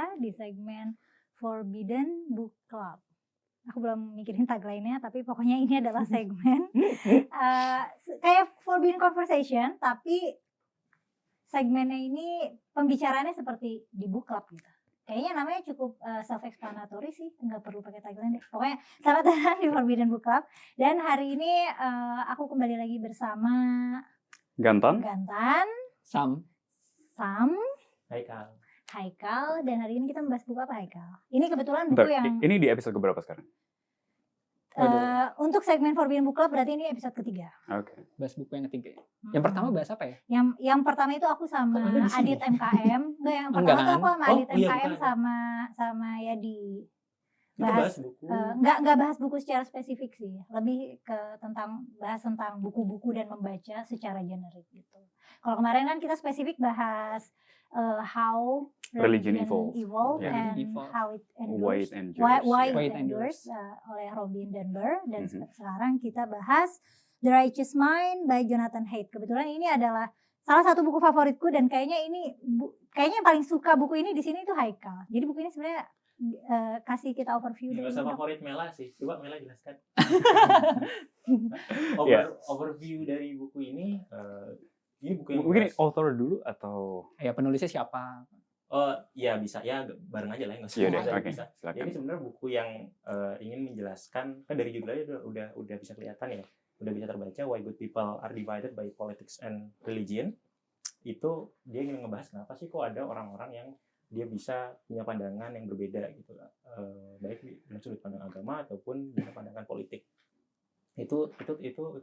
saya di segmen Forbidden Book Club. Aku belum mikirin tagline-nya, tapi pokoknya ini adalah segmen kayak Forbidden Conversation, tapi segmennya ini pembicaraannya seperti di book club gitu. Kayaknya namanya cukup self-explanatory sih, nggak perlu pakai tagline deh. Pokoknya selamat datang di Forbidden Book Club. Dan hari ini aku kembali lagi bersama Gantan, Sam, Haikal, dan hari ini kita membahas buku apa, Haikal? Ini kebetulan buku yang ini di episode keberapa sekarang? untuk segmen Forbidden Book Club berarti ini episode ketiga. Oke. bahas buku yang ketiga. Yang pertama bahas apa ya? Yang pertama itu aku sama Adit MKM. Enggak, yang pertama tuh aku sama Adit MKM sama Yadi. Bahas buku. Enggak bahas buku secara spesifik sih, lebih ke bahas tentang buku-buku dan membaca secara generik gitu. Kalau kemarin kan kita spesifik bahas how Religion evolved Yeah. and how it Why endures, it endures. Oleh Robin Denver, dan sekarang kita bahas The Righteous Mind by Jonathan Haidt. Kebetulan ini adalah salah satu buku favoritku, dan kayaknya kayaknya yang paling suka buku ini di sini itu Haikal. Jadi buku ini sebenarnya kasih kita overview Nggak dari usah favorit Mela sih, coba Mela jelaskan. Overview dari buku ini. Ini buku yang mungkin author dulu atau Ya penulisnya siapa? ya bisa ya bareng aja lah, nggak Iya deh, semua oke, bisa. silakan. Jadi sebenarnya buku yang ingin menjelaskan, kan dari judulnya udah bisa kelihatan ya, udah bisa terbaca, Why Good People Are Divided by Politics and Religion. Itu dia ingin ngebahas kenapa sih kok ada orang-orang yang dia bisa punya pandangan yang berbeda gitu lah, baik dari sudut pandang agama ataupun dari pandangan politik. Itu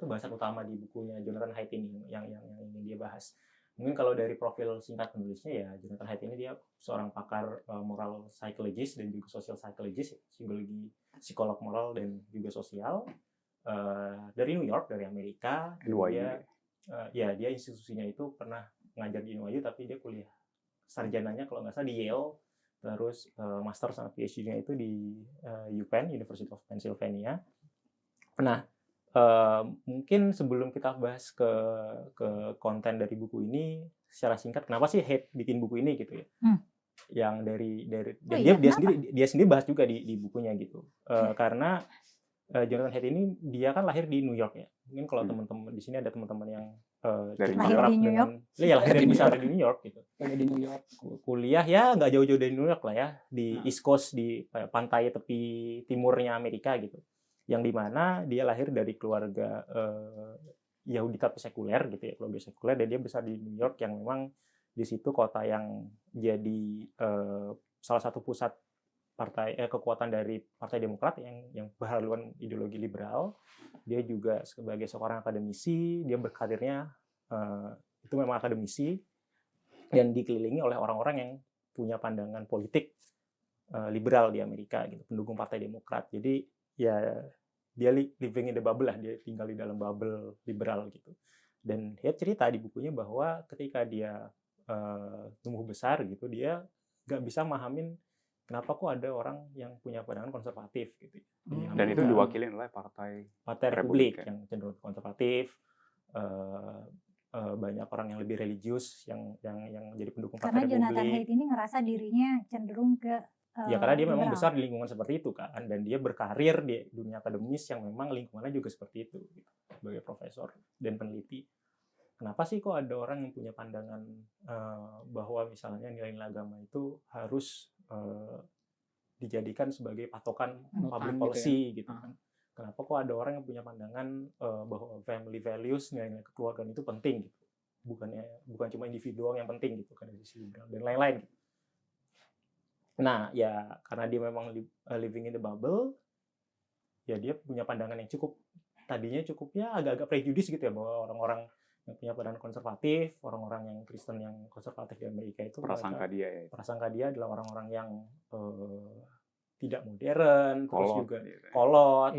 bahasan utama di bukunya Jonathan Haidt ini yang ingin dia bahas. Mungkin kalau dari profil singkat penulisnya ya, Jonathan Haidt ini dia seorang pakar moral psychologist dan juga social psychologist, psikolog moral dan juga sosial, dari New York, dari Amerika. Dia institusinya itu pernah ngajar di NYU, tapi dia kuliah sarjananya kalau nggak salah di Yale, terus master sama PhD-nya itu di UPenn, University of Pennsylvania. Nah, mungkin sebelum kita bahas ke konten dari buku ini secara singkat, kenapa sih Haidt bikin buku ini gitu ya? Yang dia sendiri bahas juga di bukunya gitu. Karena Jonathan Haidt ini dia kan lahir di New York ya. Mungkin kalau teman-teman di sini ada teman-teman yang lahir di New York. Lahir dan besar di New York gitu. Di New York. Kuliah ya nggak jauh-jauh dari New York lah ya, di East Coast, di pantai tepi timurnya Amerika gitu. Yang dimana dia lahir dari keluarga Yahudi tapi sekuler gitu ya, keluarga sekuler, dan dia besar di New York yang memang di situ kota yang jadi salah satu pusat kekuatan dari Partai Demokrat yang berhaluan ideologi liberal. Dia juga sebagai seorang akademisi, dia berkarirnya itu memang akademisi dan dikelilingi oleh orang-orang yang punya pandangan politik liberal di Amerika gitu, pendukung Partai Demokrat. Jadi ya dia living in the bubble lah, dia tinggal di dalam bubble liberal gitu. Dan dia cerita di bukunya bahwa ketika dia tumbuh besar gitu, dia nggak bisa mahamin kenapa kok ada orang yang punya pandangan konservatif gitu. Dan itu diwakili oleh Partai Republik yang cenderung konservatif, banyak orang yang lebih religius yang jadi pendukung Partai Republik. Karena Jonathan Haidt ini ngerasa dirinya cenderung ke ya karena dia memang besar di lingkungan seperti itu kan, dan dia berkarir di dunia akademis yang memang lingkungannya juga seperti itu gitu, sebagai profesor dan peneliti. Kenapa sih kok ada orang yang punya pandangan bahwa misalnya nilai-nilai agama itu harus dijadikan sebagai patokan public policy gitu kan? Kenapa kok ada orang yang punya pandangan bahwa family values, nilai-nilai kekeluargaan itu penting gitu, bukan cuma individu yang penting gitu kan, dari sisi liberal dan lain-lain gitu. Nah, ya karena dia memang living in the bubble, ya dia punya pandangan yang tadinya cukup ya agak-agak prejudis gitu ya, bahwa orang-orang yang punya pandangan konservatif, orang-orang yang Kristen yang konservatif di Amerika itu prasangka dia adalah orang-orang yang tidak modern, terus juga kolot,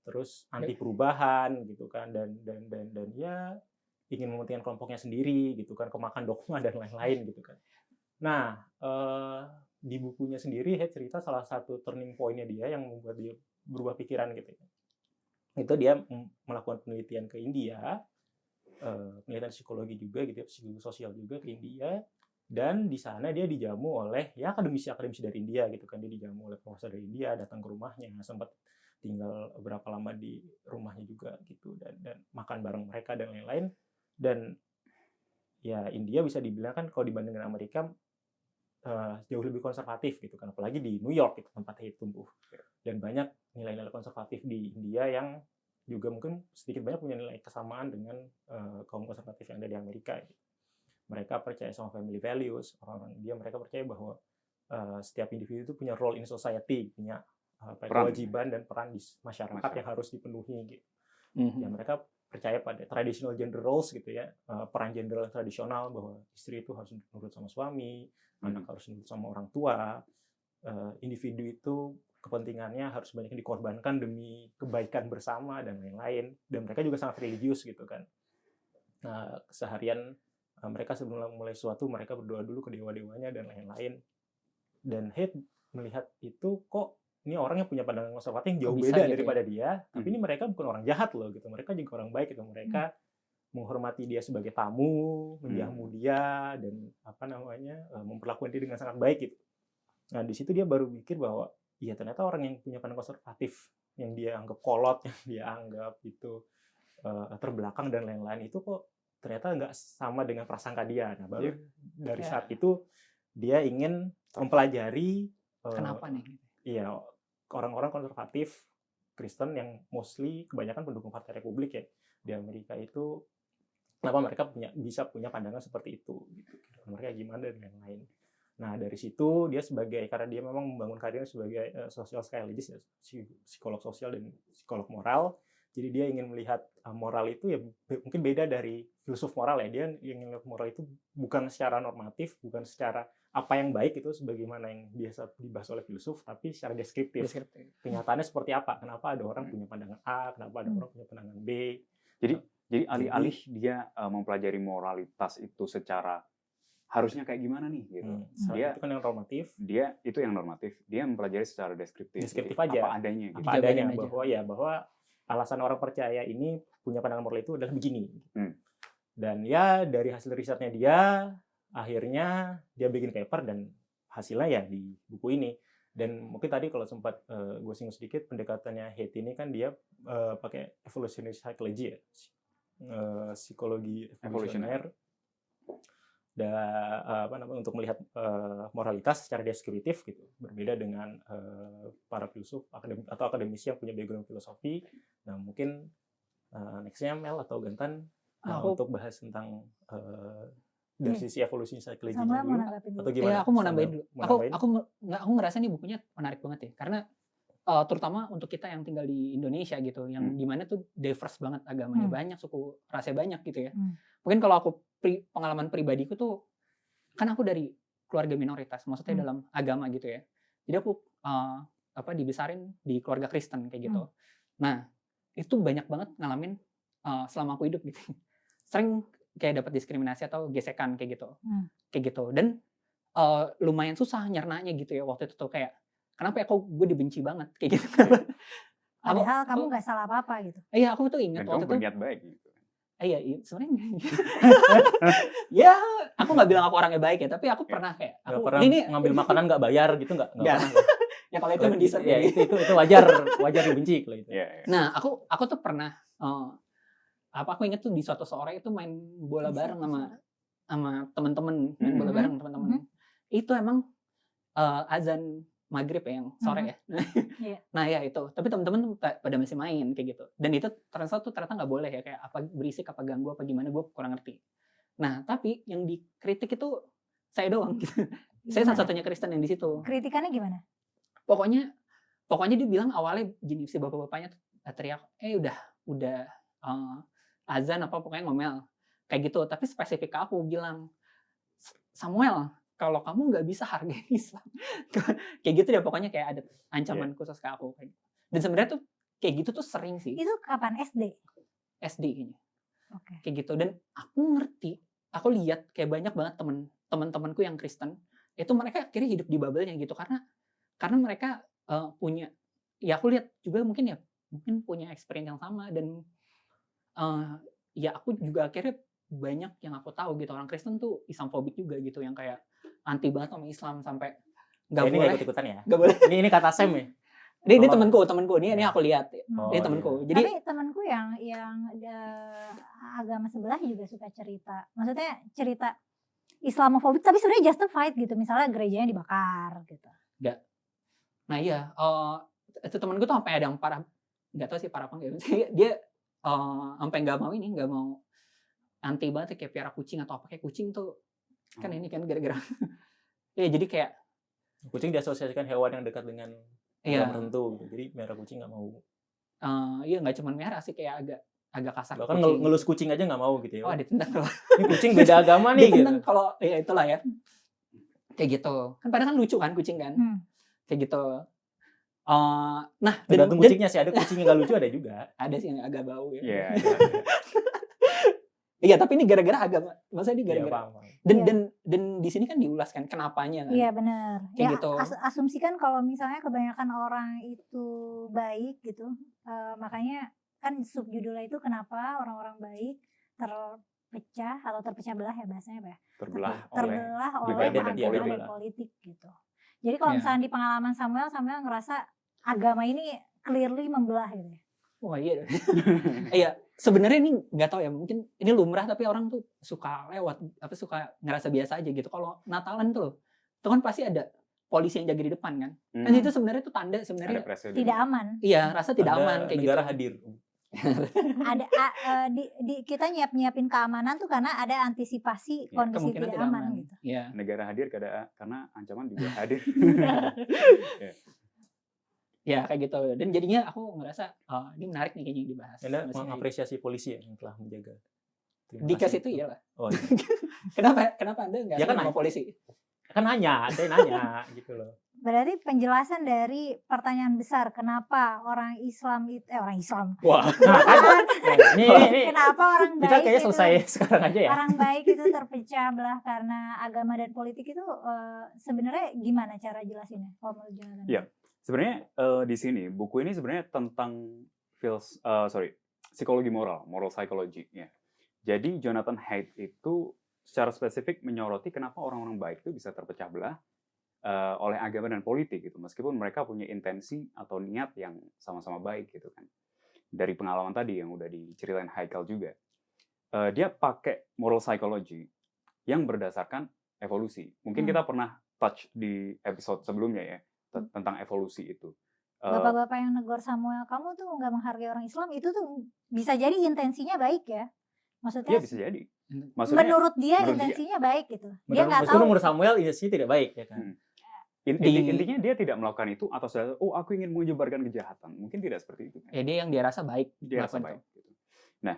terus anti perubahan gitu kan, dan ya ingin mementingkan kelompoknya sendiri gitu kan, kemakan dogma dan lain-lain gitu kan. Nah, di bukunya sendiri Haidt cerita salah satu turning point-nya dia yang membuat dia berubah pikiran gitu. Itu dia melakukan penelitian ke India, penelitian psikologi juga gitu, psikologi sosial juga ke India, Dan di sana dia dijamu oleh ya akademisi dari India gitu kan. Dia dijamu oleh profesor dari India, datang ke rumahnya, sempat tinggal berapa lama di rumahnya juga gitu, dan makan bareng mereka dan lain-lain. Dan ya India bisa dibilang kan kalau dibanding dengan Amerika jauh lebih konservatif gitu kan, apalagi di New York itu tempat hate tumbuh. Dan banyak nilai-nilai konservatif di India yang juga mungkin sedikit banyak punya nilai kesamaan dengan kaum konservatif yang ada di Amerika gitu. Mereka percaya sama family values, orang-orang India mereka percaya bahwa setiap individu itu punya role in society, punya kewajiban dan peran di masyarakat yang harus dipenuhi gitu. Ya mereka percaya pada traditional gender roles gitu ya, peran gender tradisional bahwa istri itu harus nurut sama suami, anak harus nurut sama orang tua, individu itu kepentingannya harus banyak dikorbankan demi kebaikan bersama dan lain-lain. Dan mereka juga sangat religius gitu kan. Nah, keseharian mereka sebelum mulai sesuatu mereka berdoa dulu ke dewa-dewanya dan lain-lain. Dan Haidt melihat itu kok ini orang yang punya pandangan konservatif jauh beda gitu daripada dia, tapi ini mereka bukan orang jahat loh gitu. Mereka juga orang baik gitu. Mereka menghormati dia sebagai tamu, menjamu dia dan memperlakukan dia dengan sangat baik gitu. Nah, di situ dia baru mikir bahwa iya ternyata orang yang punya pandangan konservatif yang dia anggap kolot, yang dia anggap itu terbelakang dan lain-lain itu kok ternyata nggak sama dengan prasangka dia. Nah, baru dari saat itu dia ingin mempelajari kenapa nih? Iya, orang-orang konservatif Kristen yang mostly kebanyakan pendukung Partai Republik ya di Amerika itu, kenapa mereka bisa punya pandangan seperti itu gitu. Mereka gimana dan lain-lain. Nah, dari situ dia karena dia memang membangun karirnya sebagai social psychologist ya, psikolog sosial dan psikolog moral. Jadi dia ingin melihat moral itu ya mungkin beda dari filsuf moral ya. Dia ingin melihat moral itu bukan secara normatif, bukan secara apa yang baik itu sebagaimana yang biasa dibahas oleh filsuf, tapi secara deskriptif. Kenyataannya seperti apa? Kenapa ada orang punya pandangan A, kenapa ada orang punya pandangan B. Jadi alih-alih dia mempelajari moralitas itu secara harusnya kayak gimana nih gitu. Dia itu kan yang normatif. Dia itu yang normatif. Dia mempelajari secara deskriptif. Deskriptif jadi, aja. Apa adanya gitu. Apa adanya bahwa alasan orang percaya ini punya pandangan moral itu adalah begini. Dan ya dari hasil risetnya dia akhirnya dia bikin paper dan hasilnya ya di buku ini. Dan mungkin tadi kalau sempat gue singgung sedikit pendekatannya Haidt ini kan dia pakai evolutionary psychology ya, psikologi evolusioner. Untuk melihat moralitas secara deskriptif gitu, berbeda dengan para filsuf atau akademisi yang punya background filosofi. Nah mungkin nextnya Mel atau Gantan untuk bahas tentang dari sisi evolusi psychology dulu atau gimana? Ya aku mau nambahin dulu. Aku ngerasa nih bukunya menarik banget ya, karena terutama untuk kita yang tinggal di Indonesia gitu, yang dimana tuh diverse banget agamanya, banyak suku rasnya banyak gitu ya. Mungkin kalau aku pengalaman pribadiku tuh, kan aku dari keluarga minoritas, maksudnya dalam agama gitu ya. Jadi aku dibesarin di keluarga Kristen kayak gitu. Nah itu banyak banget ngalamin selama aku hidup gitu. Sering kayak dapat diskriminasi atau gesekan kayak gitu. Dan lumayan susah nyernanya gitu ya waktu itu tuh, kayak kenapa ya kok gue dibenci banget kayak gitu. Padahal kamu nggak salah apa-apa gitu. Iya, aku tuh ingat waktu itu. Dan kamu berniat baik gitu. Iya, sebenarnya. Ya, aku nggak bilang aku orangnya baik ya, tapi aku pernah kayak aku ini ngambil makanan nggak bayar gitu nggak pernah. Ya kalau itu mendesak ya itu wajar dibenci kalau itu. Nah, aku tuh pernah aku inget tuh di suatu sore itu main bola bareng sama teman-teman, main bola bareng teman-teman. Itu emang azan maghrib ya, yang sore ya. Nah ya itu, tapi teman-teman pada masih main kayak gitu. Dan itu ternyata nggak boleh ya, kayak apa berisik, apa ganggu, apa gimana, gue kurang ngerti. Nah tapi yang dikritik itu saya doang gitu. Saya satu-satunya Kristen yang di situ. Kritikannya gimana? Pokoknya dia bilang awalnya gini, si bapak-bapaknya tuh teriak, udah azan apa pokoknya ngomel kayak gitu. Tapi spesifik aku bilang, Samuel, kalau kamu nggak bisa hargain Islam, kayak gitu deh, pokoknya kayak ada ancaman khusus ke aku. Dan sebenarnya tuh kayak gitu tuh sering sih. Itu kapan SD? SD kayaknya. Kayak gitu. Dan aku lihat kayak banyak banget teman-temanku yang Kristen, itu mereka akhirnya hidup di bubble-nya gitu, karena mereka punya, ya aku lihat juga mungkin punya experience yang sama, dan ya aku juga akhirnya banyak yang aku tahu gitu orang Kristen tuh Islamfobik juga gitu, yang kayak anti banget sama Islam sampai nggak Ini boleh, ikut-ikutan ya. nggak boleh. Ini kata Sam ya. Ini Tolong. temanku, ini aku lihat, Oh, ini iya. temanku. Jadi Tapi temanku yang agama sebelah juga suka cerita. Maksudnya cerita Islamofobik tapi sebenarnya justified gitu. Misalnya gerejanya dibakar gitu. nah iya, itu temanku tuh sampai ada yang parah, nggak tahu sih parah apa enggak. Dia sampai nggak mau anti banget kayak piara kucing atau apa, kayak kucing tuh kan ini kan gara-gara ya jadi kayak Kucing diasosiasikan hewan yang dekat dengan iya, agama tertentu gitu. Jadi merah kucing nggak mau. iya nggak cuma merah sih, kayak agak kasar Bahkan kucing. ngelus kucing aja nggak mau gitu ya. Oh, ditendang kalau Ini kucing beda agama nih gitu. ditendang kalau ya itulah ya. Kayak gitu. Kan padahal kan lucu kan kucing kan. Kayak gitu. Nah, Tergantung kucingnya sih, ada kucing yang nggak lucu, ada juga. ada sih yang agak bau ya. Iya. Iya, tapi ini gara-gara agama. Maksudnya ini Iya, gara-gara. paham. Dan di sini kan diulas kan kenapanya kan. Iya benar. Kayak Ya gitu. asumsikan kalau misalnya kebanyakan orang itu baik gitu, makanya kan subjudulnya itu kenapa orang-orang baik terpecah atau terpecah belah ya bahasanya apa ya? Terbelah oleh Terbelah oleh divided dan agama politik. dan politik gitu. Jadi kalau Iya. misalnya di pengalaman Samuel ngerasa agama ini clearly membelah gitu ya. Wah iya. Iya, sebenarnya ini nggak tahu ya, mungkin ini lumrah tapi orang tuh suka lewat, apa suka ngerasa biasa aja gitu. Kalau Natalan tuh loh, itu kan pasti ada polisi yang jaga di depan kan. Kan itu sebenarnya tuh tanda Ada sebenarnya presiden. Tidak aman. iya, rasa tidak Ada aman kayak negara gitu. hadir. Ada kita nyiapin keamanan tuh karena ada antisipasi Ya, kondisi Kemungkinan tidak aman gitu. Iya. Negara hadir karena ancaman juga hadir. Ya kayak gitu. Dan jadinya aku ngerasa ini menarik nih kayaknya dibahas. Anda Maksudnya, mengapresiasi polisi ya yang telah menjaga. Terima Dikas kasih. itu iyalah. Oh, iya. Kenapa Anda nggak Ya kan sama nanya. polisi? Kan saya nanya gitu loh. Berarti penjelasan dari pertanyaan besar kenapa orang Islam itu orang Islam. Wah, nah kan. Ini Kenapa orang baik kita kayaknya itu selesai sekarang aja ya. orang baik itu terpecah belah karena agama dan politik itu sebenarnya gimana cara jelasinnya? Kalau menurut Jonathan? Iya. Sebenarnya di sini buku ini sebenarnya tentang psikologi moral psychology ya. Jadi Jonathan Haidt itu secara spesifik menyoroti kenapa orang-orang baik itu bisa terpecah belah oleh agama dan politik gitu, meskipun mereka punya intensi atau niat yang sama-sama baik gitu kan. Dari pengalaman tadi yang udah diceritain Haikal juga, dia pakai moral psychology yang berdasarkan evolusi. Mungkin kita pernah touch di episode sebelumnya ya tentang evolusi itu. Bapak-bapak yang negor Samuel, kamu tuh nggak menghargai orang Islam, itu tuh bisa jadi intensinya baik ya? Maksudnya Iya bisa jadi. Maksudnya menurut dia menurut intensinya baik gitu. Dia nggak Meskipun tahu. menurut Samuel intensinya tidak baik ya kan. intinya dia tidak melakukan itu atas dasar aku ingin menyebarkan kejahatan. Mungkin tidak seperti itu kan. Ya dia yang dia rasa baik. Dia rasa melakukan baik. Gitu. Nah,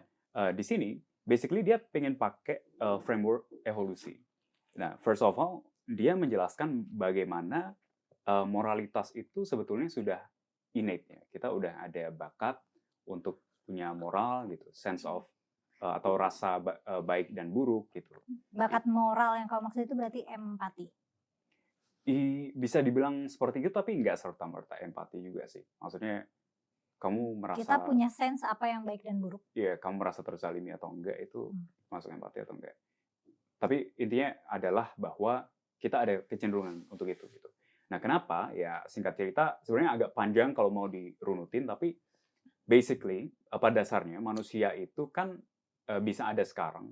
di sini basically dia pengen pakai framework evolusi. Nah, first of all, dia menjelaskan bagaimana moralitas itu sebetulnya sudah innate ya. Kita udah ada bakat untuk punya moral gitu, sense of atau rasa baik dan buruk gitu. Bakat moral yang kau maksud itu berarti empati. Bisa dibilang seperti itu, tapi nggak serta-merta empati juga sih. Maksudnya kamu merasa Kita punya sense apa yang baik dan buruk. Iya, kamu merasa terzalimi atau enggak itu masuk empati atau enggak. Tapi intinya adalah bahwa kita ada kecenderungan untuk itu gitu. Nah, kenapa? Ya singkat cerita sebenarnya agak panjang kalau mau dirunutin, tapi basically pada dasarnya manusia itu kan bisa ada sekarang,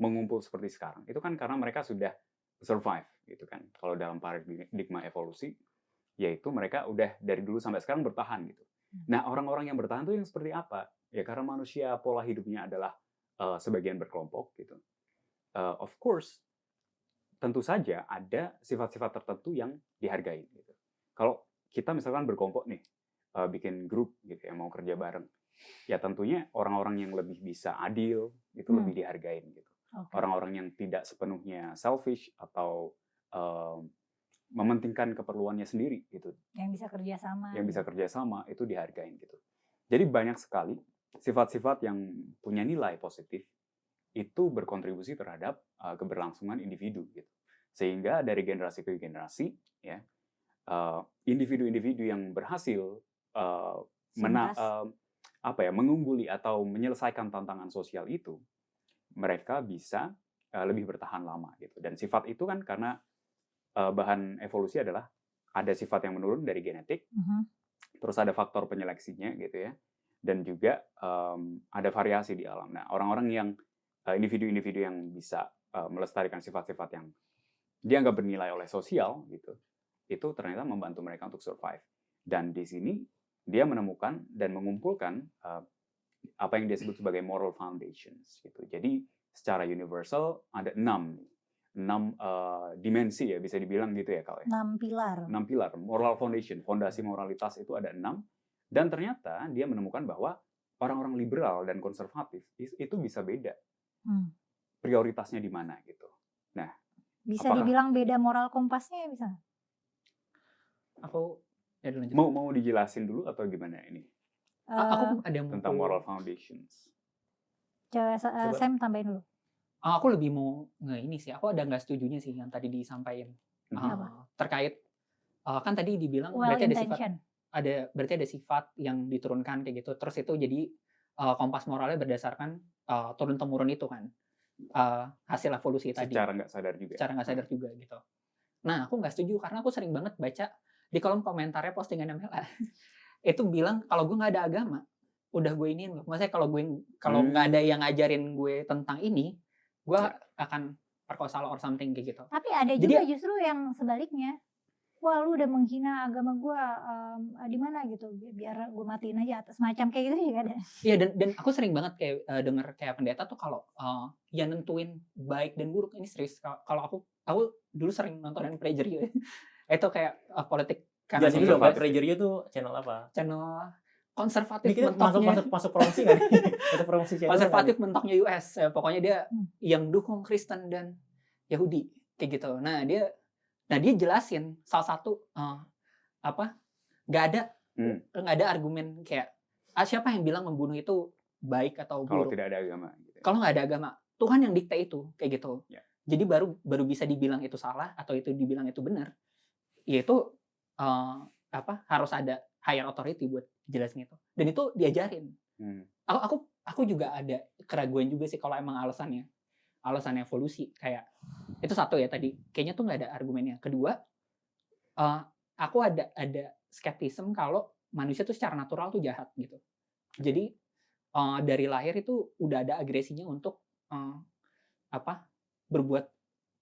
mengumpul seperti sekarang. Itu kan karena mereka sudah survive gitu kan. Kalau dalam paradigma evolusi, yaitu mereka udah dari dulu sampai sekarang bertahan gitu. Nah, orang-orang yang bertahan itu yang seperti apa? Ya karena manusia pola hidupnya adalah sebagian berkelompok gitu. Of course, tentu saja ada sifat-sifat tertentu yang dihargai gitu. Kalau kita misalkan berkelompok nih, bikin grup gitu ya, mau kerja bareng, ya tentunya orang-orang yang lebih bisa adil itu lebih dihargain gitu. Okay. Orang-orang yang tidak sepenuhnya selfish atau mementingkan keperluannya sendiri gitu. Yang bisa kerjasama. Yang bisa kerjasama itu dihargain gitu. Jadi banyak sekali sifat-sifat yang punya nilai positif itu berkontribusi terhadap keberlangsungan individu gitu. Sehingga dari generasi ke generasi ya individu-individu yang berhasil mengungguli atau menyelesaikan tantangan sosial itu mereka bisa lebih bertahan lama gitu. Dan sifat itu kan karena bahan evolusi adalah ada sifat yang menurun dari genetik, terus ada faktor penyeleksinya gitu ya, dan juga ada variasi di alam. Nah, orang-orang yang individu-individu yang bisa melestarikan sifat-sifat yang dianggap bernilai oleh sosial gitu, itu ternyata membantu mereka untuk survive. Dan di sini dia menemukan dan mengumpulkan apa yang dia sebut sebagai moral foundations gitu. Jadi secara universal ada 6 dimensi ya, bisa dibilang gitu ya kalau ya. 6 pilar. 6 pilar, moral foundation, fondasi moralitas itu ada 6. Dan ternyata dia menemukan bahwa orang-orang liberal dan konservatif itu bisa beda. Prioritasnya di mana gitu. Nah, bisa dibilang beda moral kompasnya ya bisa? Aku ya dulu lanjut. Mau dijelasin dulu atau gimana ini? Aku ada tentang moral foundations. Coba Sam tambahin dulu. Aku lebih mau ini sih. Aku ada nggak setujunya sih yang tadi disampaikan terkait kan tadi dibilang berarti ada sifat yang diturunkan kayak gitu. Terus itu jadi kompas moralnya berdasarkan turun temurun itu kan hasil evolusi tadi. Secara nggak sadar juga. Secara nggak sadar juga gitu. Nah aku nggak setuju karena aku sering banget baca di kolom komentarnya postingan MLA itu bilang kalau gue nggak ada agama udah gue iniin loh. Maksudnya kalau nggak ada yang ngajarin gue tentang ini, gue akan perkosa lo or something kayak gitu. Tapi ada juga justru yang sebaliknya. Wah lu udah menghina agama gue di mana gitu, biar gue matiin aja, semacam kayak gitu juga ada. Iya dan aku sering banget kayak denger kayak pendeta tuh kalau yang nentuin baik dan buruk ini serius. Kalau aku dulu sering nontonin Prager You itu kayak politik. Jadi Prager You tuh channel apa? Channel konservatif mentoknya. Masuk promosi nggak nih? Masuk promosi channel konservatif mentoknya US. Pokoknya dia yang dukung Kristen dan Yahudi kayak gitu. Nah dia jelasin salah satu nggak ada argumen kayak siapa yang bilang membunuh itu baik atau buruk kalau tidak ada agama gitu. Kalau nggak ada agama, Tuhan yang dikte itu kayak gitu. Jadi baru bisa dibilang itu salah atau itu dibilang itu benar, yaitu harus ada higher authority buat jelasin itu, dan itu diajarin. Aku juga ada keraguan juga sih kalau emang alasan evolusi kayak itu satu ya tadi kayaknya tuh nggak ada argumennya. Kedua, aku ada skeptisme kalau manusia tuh secara natural tuh jahat gitu. Jadi dari lahir itu udah ada agresinya untuk berbuat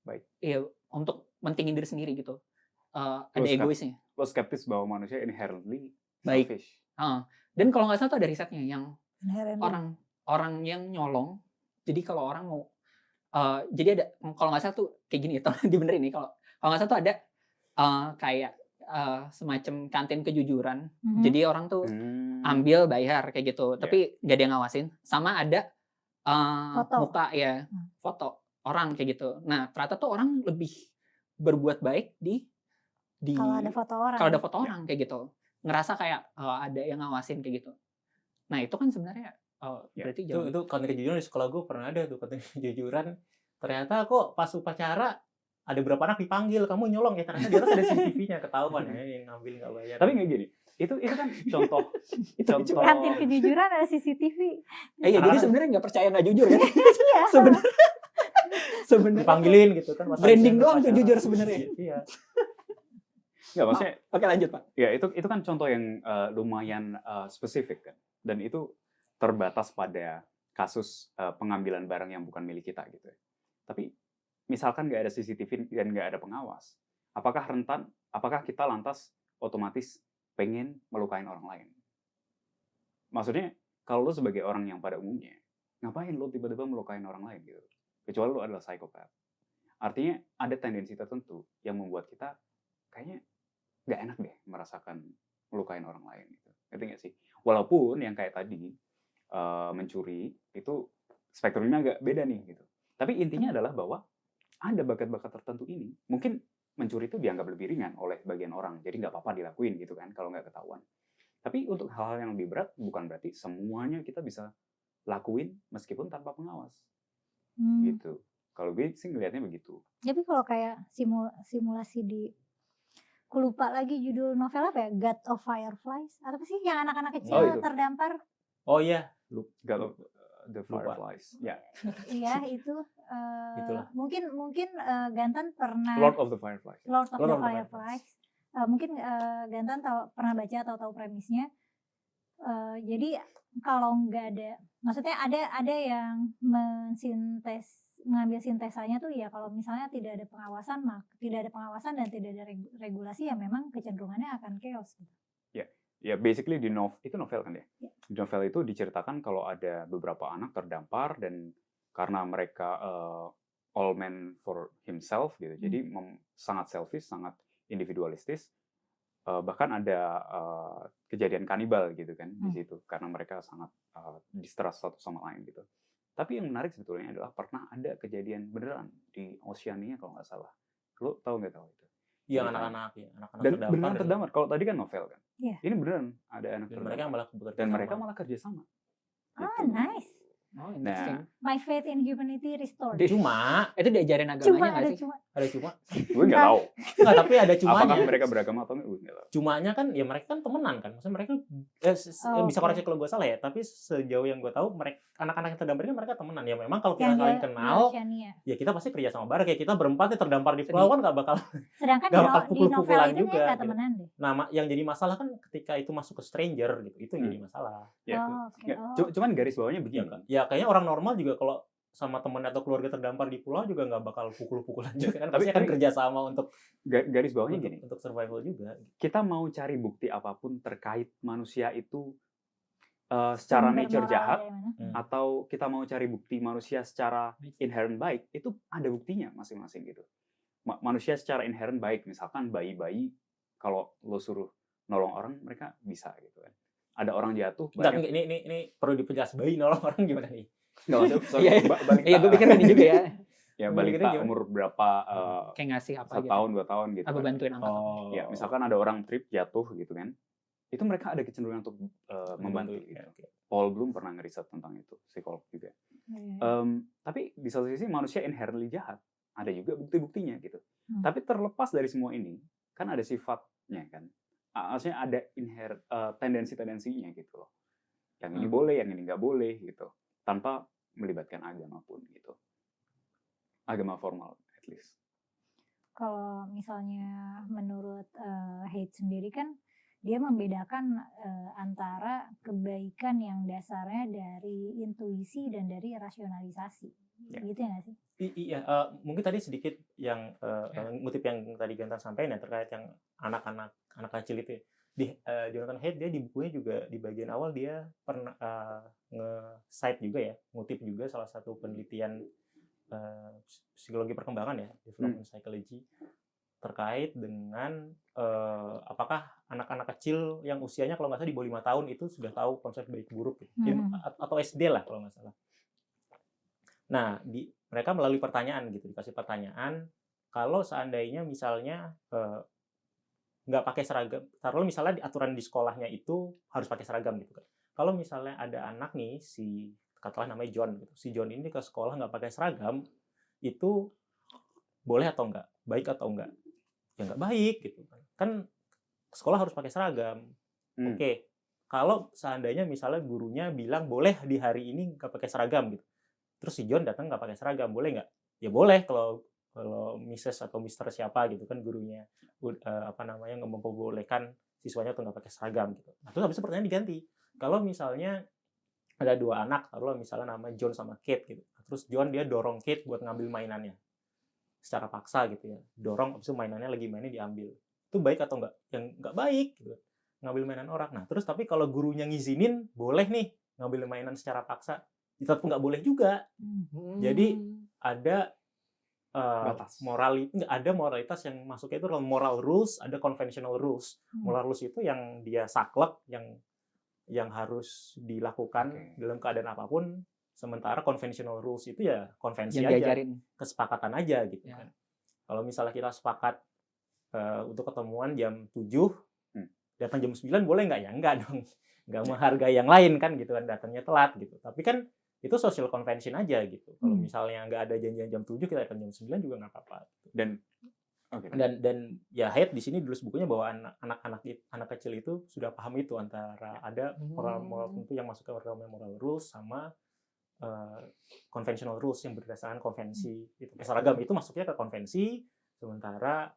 baik, ya untuk mentingin diri sendiri gitu. Ada egoisnya. Lo skeptis bahwa manusia inherently baik. Selfish. Dan kalau nggak salah tuh ada risetnya yang orang yang nyolong. Jadi kalau orang mau jadi ada kalau nggak salah tuh kayak gini ya, dibenerin nih kalau nggak salah tuh ada kayak semacam kantin kejujuran. Jadi orang tuh ambil bayar kayak gitu, tapi nggak ada yang ngawasin. Sama ada muka ya foto orang kayak gitu. Nah ternyata tuh orang lebih berbuat baik di kalau ada foto orang kayak gitu, ngerasa kayak ada yang ngawasin kayak gitu. Nah itu kan sebenarnya berarti itu kantin kejujuran di sekolah gue pernah ada tuh kantin kejujuran. Ternyata kok pas upacara ada berapa anak dipanggil, kamu nyolong ya, ternyata di atas ada CCTV-nya, ketahuan ya yang ngambil nggak bayar. Tapi nggak gini, itu kan contoh kantin kejujuran ada CCTV. Iya jadi sebenarnya nggak percaya nggak jujur ya. Sebenarnya dipanggilin gitu kan. Branding doang tuh jujur sebenarnya. Iya. Nggak maksudnya. Oke lanjut Pak. Ya itu kan contoh yang lumayan spesifik kan, dan itu terbatas pada kasus pengambilan barang yang bukan milik kita gitu. Tapi misalkan nggak ada CCTV dan nggak ada pengawas, apakah kita lantas otomatis pengen melukain orang lain? Maksudnya kalau lo sebagai orang yang pada umumnya, ngapain lo tiba-tiba melukain orang lain gitu? Kecuali lo adalah psikopat. Artinya ada tendensi tertentu yang membuat kita kayaknya nggak enak deh merasakan melukain orang lain gitu. Ngerti nggak sih? Walaupun yang kayak tadi mencuri itu spektrumnya agak beda nih gitu. Tapi intinya adalah bahwa ada bakat-bakat tertentu ini. Mungkin mencuri itu dianggap lebih ringan oleh sebagian orang. Jadi nggak apa-apa dilakuin gitu kan kalau nggak ketahuan. Tapi untuk hal-hal yang lebih berat bukan berarti semuanya kita bisa lakuin meskipun tanpa pengawas. Gitu. Kalau gue sih ngelihatnya begitu. Tapi kalau kayak simulasi di aku lupa lagi judul novel apa ya? God of Fireflies. Apa sih yang anak-anak kecil terdampar? Oh iya, The Lupa. Fireflies. Ya, Iya itu Itulah. mungkin Gantan pernah Lord of the Fireflies. Lord of Lord the of the Fireflies. Mungkin Gantan pernah baca atau tahu premisnya. Jadi kalau nggak ada, maksudnya ada yang mengambil sintesanya tuh ya kalau misalnya tidak ada pengawasan dan tidak ada regulasi ya memang kecenderungannya akan chaos. Gitu. Ya, basically itu novel kan ya. Ya. Di novel itu diceritakan kalau ada beberapa anak terdampar dan karena mereka all man for himself gitu. Jadi sangat selfish, sangat individualistis. Bahkan ada kejadian kanibal gitu kan di situ karena mereka sangat distrust satu sama lain gitu. Tapi yang menarik sebetulnya adalah pernah ada kejadian beneran di Oceania kalau nggak salah. Lo tahu nggak tahu itu? Yang Ceritanya. anak-anak Dan terdampar beneran terdampar. Kalau tadi kan novel kan. Iya. Ini beneran ada anak dan mereka terdampar. malah bekerja Dan sama. mereka malah kerja sama. Ah, nice. Oh, interesting. My faith in humanity restored. Cuma Itu diajarin Cuma agamanya nggak ada sih? cuma. ada cuma Gue nggak tahu. Enggak, tapi ada Apakah cumanya. mereka beragama atau enggak? Gue nggak tahu. Cumanya kan ya mereka kan temenan kan. Maksudnya mereka bisa oke. koreksi kalau gue salah ya, tapi sejauh yang gue tahu mereka anak-anak yang terdampar ini mereka temenan. Ya memang kalau Yang kita saling di kenal, Oceania. ya kita pasti kerja sama bareng. Kayak kita berempat nih terdampar di pulau kan nggak bakal. Sedangkan Nggak bakal di novel pukul-pukulan itu juga, kayak nggak gitu. temenan deh. Nah, yang jadi masalah kan ketika itu masuk ke stranger gitu. Itu yang jadi masalah. Ya, Oh, oke. ya, Oh. cuman garis bawahnya Ya, begini. kan? Ya kayaknya orang normal juga kalau sama temen atau keluarga terdampar di pulau juga nggak bakal pukul-pukulan juga kan. Pasti akan kerja sama untuk Garis bawahnya gini. untuk survival juga. Kita mau cari bukti apapun terkait manusia itu secara Sumber nature moral jahat dari mana? atau kita mau cari bukti manusia secara inherent baik, itu ada buktinya masing-masing gitu. Manusia secara inherent baik, misalkan bayi-bayi kalau lo suruh nolong orang mereka bisa gitu kan. Ada orang jatuh Enggak, banyak. ini perlu diperjelas bayi nolong orang gimana nih? Nggak maksud, sorry, Iya, balita. Iya, gue pikir ini juga ya. Ya Balita balita gimana? umur berapa Kayak ngasih apa 1 gitu. tahun 2 tahun gitu. Apa kan. bantuin angkat apa. Ya, misalkan ada orang trip jatuh gitu kan. Itu mereka ada kecenderungan untuk membantu gitu. Ya, oke. Paul Bloom pernah ngeriset tentang itu, psikolog juga. Tapi di satu sisi manusia inherently jahat, ada juga bukti-buktinya gitu. Tapi terlepas dari semua ini, kan ada sifatnya kan. Maksudnya ada tendensi-tendensinya gitu loh. Yang ini boleh, yang ini nggak boleh gitu. Tanpa melibatkan agama pun gitu. Agama formal at least. Kalau misalnya menurut Haidt sendiri kan dia membedakan antara kebaikan yang dasarnya dari intuisi dan dari rasionalisasi. Ya. Gitu ya nggak sih? Iya, mungkin tadi sedikit yang ngutip yang tadi Gantar sampaikan ya terkait yang anak kecil itu. Di Jonathan Haidt dia di bukunya juga di bagian awal dia pernah nge-cite juga ya, ngutip juga salah satu penelitian psikologi perkembangan ya, development psychology terkait dengan apakah anak-anak kecil yang usianya kalau nggak salah di bawah 5 tahun itu sudah tahu konsep baik buruk gitu. Atau SD lah kalau nggak salah. Nah, mereka melalui pertanyaan gitu, dikasih pertanyaan kalau seandainya misalnya nggak pakai seragam, taruh misalnya di aturan di sekolahnya itu harus pakai seragam gitu kan. Kalau misalnya ada anak nih, katakanlah namanya John gitu. Si John ini ke sekolah nggak pakai seragam, itu boleh atau enggak? Baik atau enggak? Ya nggak baik gitu kan. Kan sekolah harus pakai seragam. Oke. Kalau seandainya misalnya gurunya bilang boleh di hari ini nggak pakai seragam gitu. Terus si John datang nggak pakai seragam, boleh nggak? Ya boleh kalau Mrs. atau Mr. siapa gitu kan gurunya nggak memperbolehkan siswanya untuk nggak pakai seragam gitu. Nah, terus habis itu pertanyaan diganti. Kalau misalnya ada 2 anak, taruhlah misalnya nama John sama Kate gitu. Terus John dia dorong Kate buat ngambil mainannya secara paksa gitu ya. Dorong habis itu mainannya lagi mainnya diambil. Itu baik atau enggak? Yang enggak baik gitu. Ngambil mainan orang. Nah, terus tapi kalau gurunya ngizinin, boleh nih ngambil mainan secara paksa. Tetap nggak boleh juga. Jadi ada ada moralitas yang masuknya itu adalah moral rules, ada conventional rules. Moral rules itu yang dia saklek, yang harus dilakukan dalam keadaan apapun. Sementara conventional rules itu ya konvensi yang aja, diajarin. kesepakatan aja gitu kan. Kalau misalnya kita sepakat untuk ketemuan jam 7, datang jam 9 boleh nggak? Ya enggak dong. Nggak menghargai yang lain kan gitu kan, datangnya telat gitu. Tapi kan itu social convention aja gitu. Kalau misalnya nggak ada janjian jam 7, kita datang jam 9 juga nggak apa-apa. Gitu. Dan ya Haidt di sini tulis bukunya bahwa anak kecil itu sudah paham itu antara ada moral tertentu yang masuk ke moral rules sama conventional rules yang berdasarkan konvensi. Itu seragam itu masuknya ke konvensi, sementara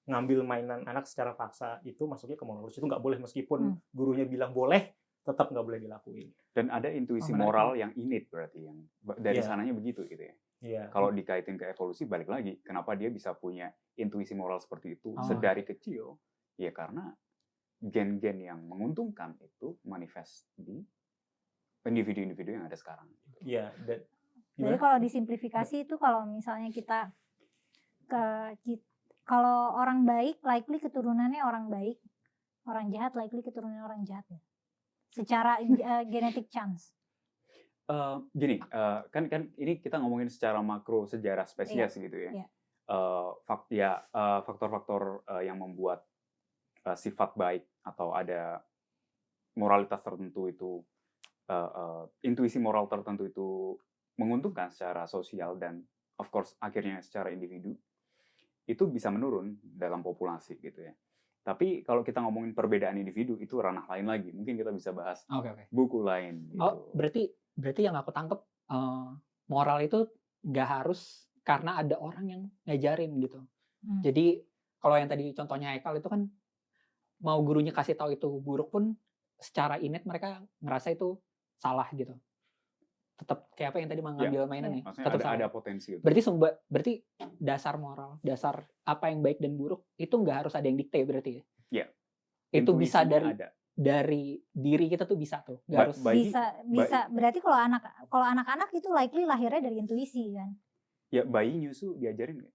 ngambil mainan anak secara paksa itu masuknya ke moral rules. Itu nggak boleh meskipun gurunya bilang boleh, tetap nggak boleh dilakuin. Dan ada intuisi moral yang innate berarti yang dari sananya begitu gitu ya. Iya. Kalau dikaitin ke evolusi balik lagi, kenapa dia bisa punya intuisi moral seperti itu sedari kecil? Ya karena gen-gen yang menguntungkan itu manifest di individu-individu yang ada sekarang. Iya. Jadi kalau disimplifikasi itu kalau misalnya kita kalau orang baik likely keturunannya orang baik, orang jahat likely keturunannya orang jahat ya. Secara genetic chance. Gini, kan ini kita ngomongin secara makro sejarah spesies gitu ya. Faktor-faktor yang membuat sifat baik atau ada moralitas tertentu itu, intuisi moral tertentu itu menguntungkan secara sosial dan of course akhirnya secara individu, itu bisa menurun dalam populasi gitu ya. Tapi kalau kita ngomongin perbedaan individu itu ranah lain lagi. Mungkin kita bisa bahas buku lain. Gitu. Oh, berarti yang aku tangkep moral itu nggak harus karena ada orang yang ngajarin gitu. Jadi kalau yang tadi contohnya Haikal itu kan mau gurunya kasih tahu itu buruk pun secara innate mereka ngerasa itu salah gitu. Tetap kayak apa yang tadi mengambil mainan nih. Tetap ada potensi. Berarti dasar moral, dasar apa yang baik dan buruk itu nggak harus ada yang dikte berarti ya. Iya. Itu bisa dari diri kita tuh bisa tuh. Nggak harus bisa. Berarti kalau anak-anak itu likely lahirnya dari intuisi kan. Ya bayi nyusu diajarin nggak?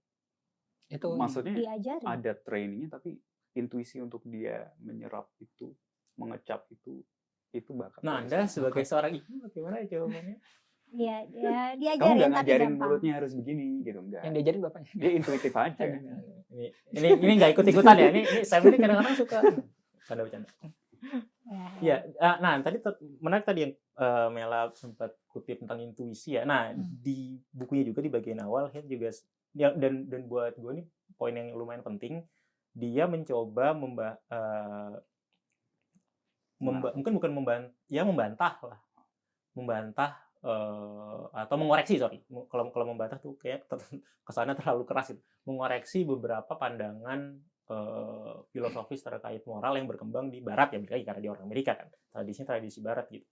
Itu maksudnya diajarin. Ada trainingnya tapi intuisi untuk dia menyerap itu, mengecap itu bakat. Nah, Anda sebagai seorang ibu bagaimana jawabannya? Iya, diajarin. Kamu nggak ngajarin gampang. mulutnya harus begini gitu, enggak. Yang diajarin bapaknya. Dia intuitif aja. Ini nggak ikut-ikutan ya. Ini saya ini kadang-kadang suka bercanda. Ya, nah tadi menarik tadi yang Mela sempat kutip tentang intuisi ya. Nah, di bukunya juga di bagian awal Heath juga dan buat gue nih poin yang lumayan penting, dia mencoba mungkin bukan membantah atau mengoreksi, kalau membantah tuh kayak kesannya terlalu keras gitu, mengoreksi beberapa pandangan filosofis terkait moral yang berkembang di Barat ya, karena dia orang Amerika kan, tradisi Barat gitu,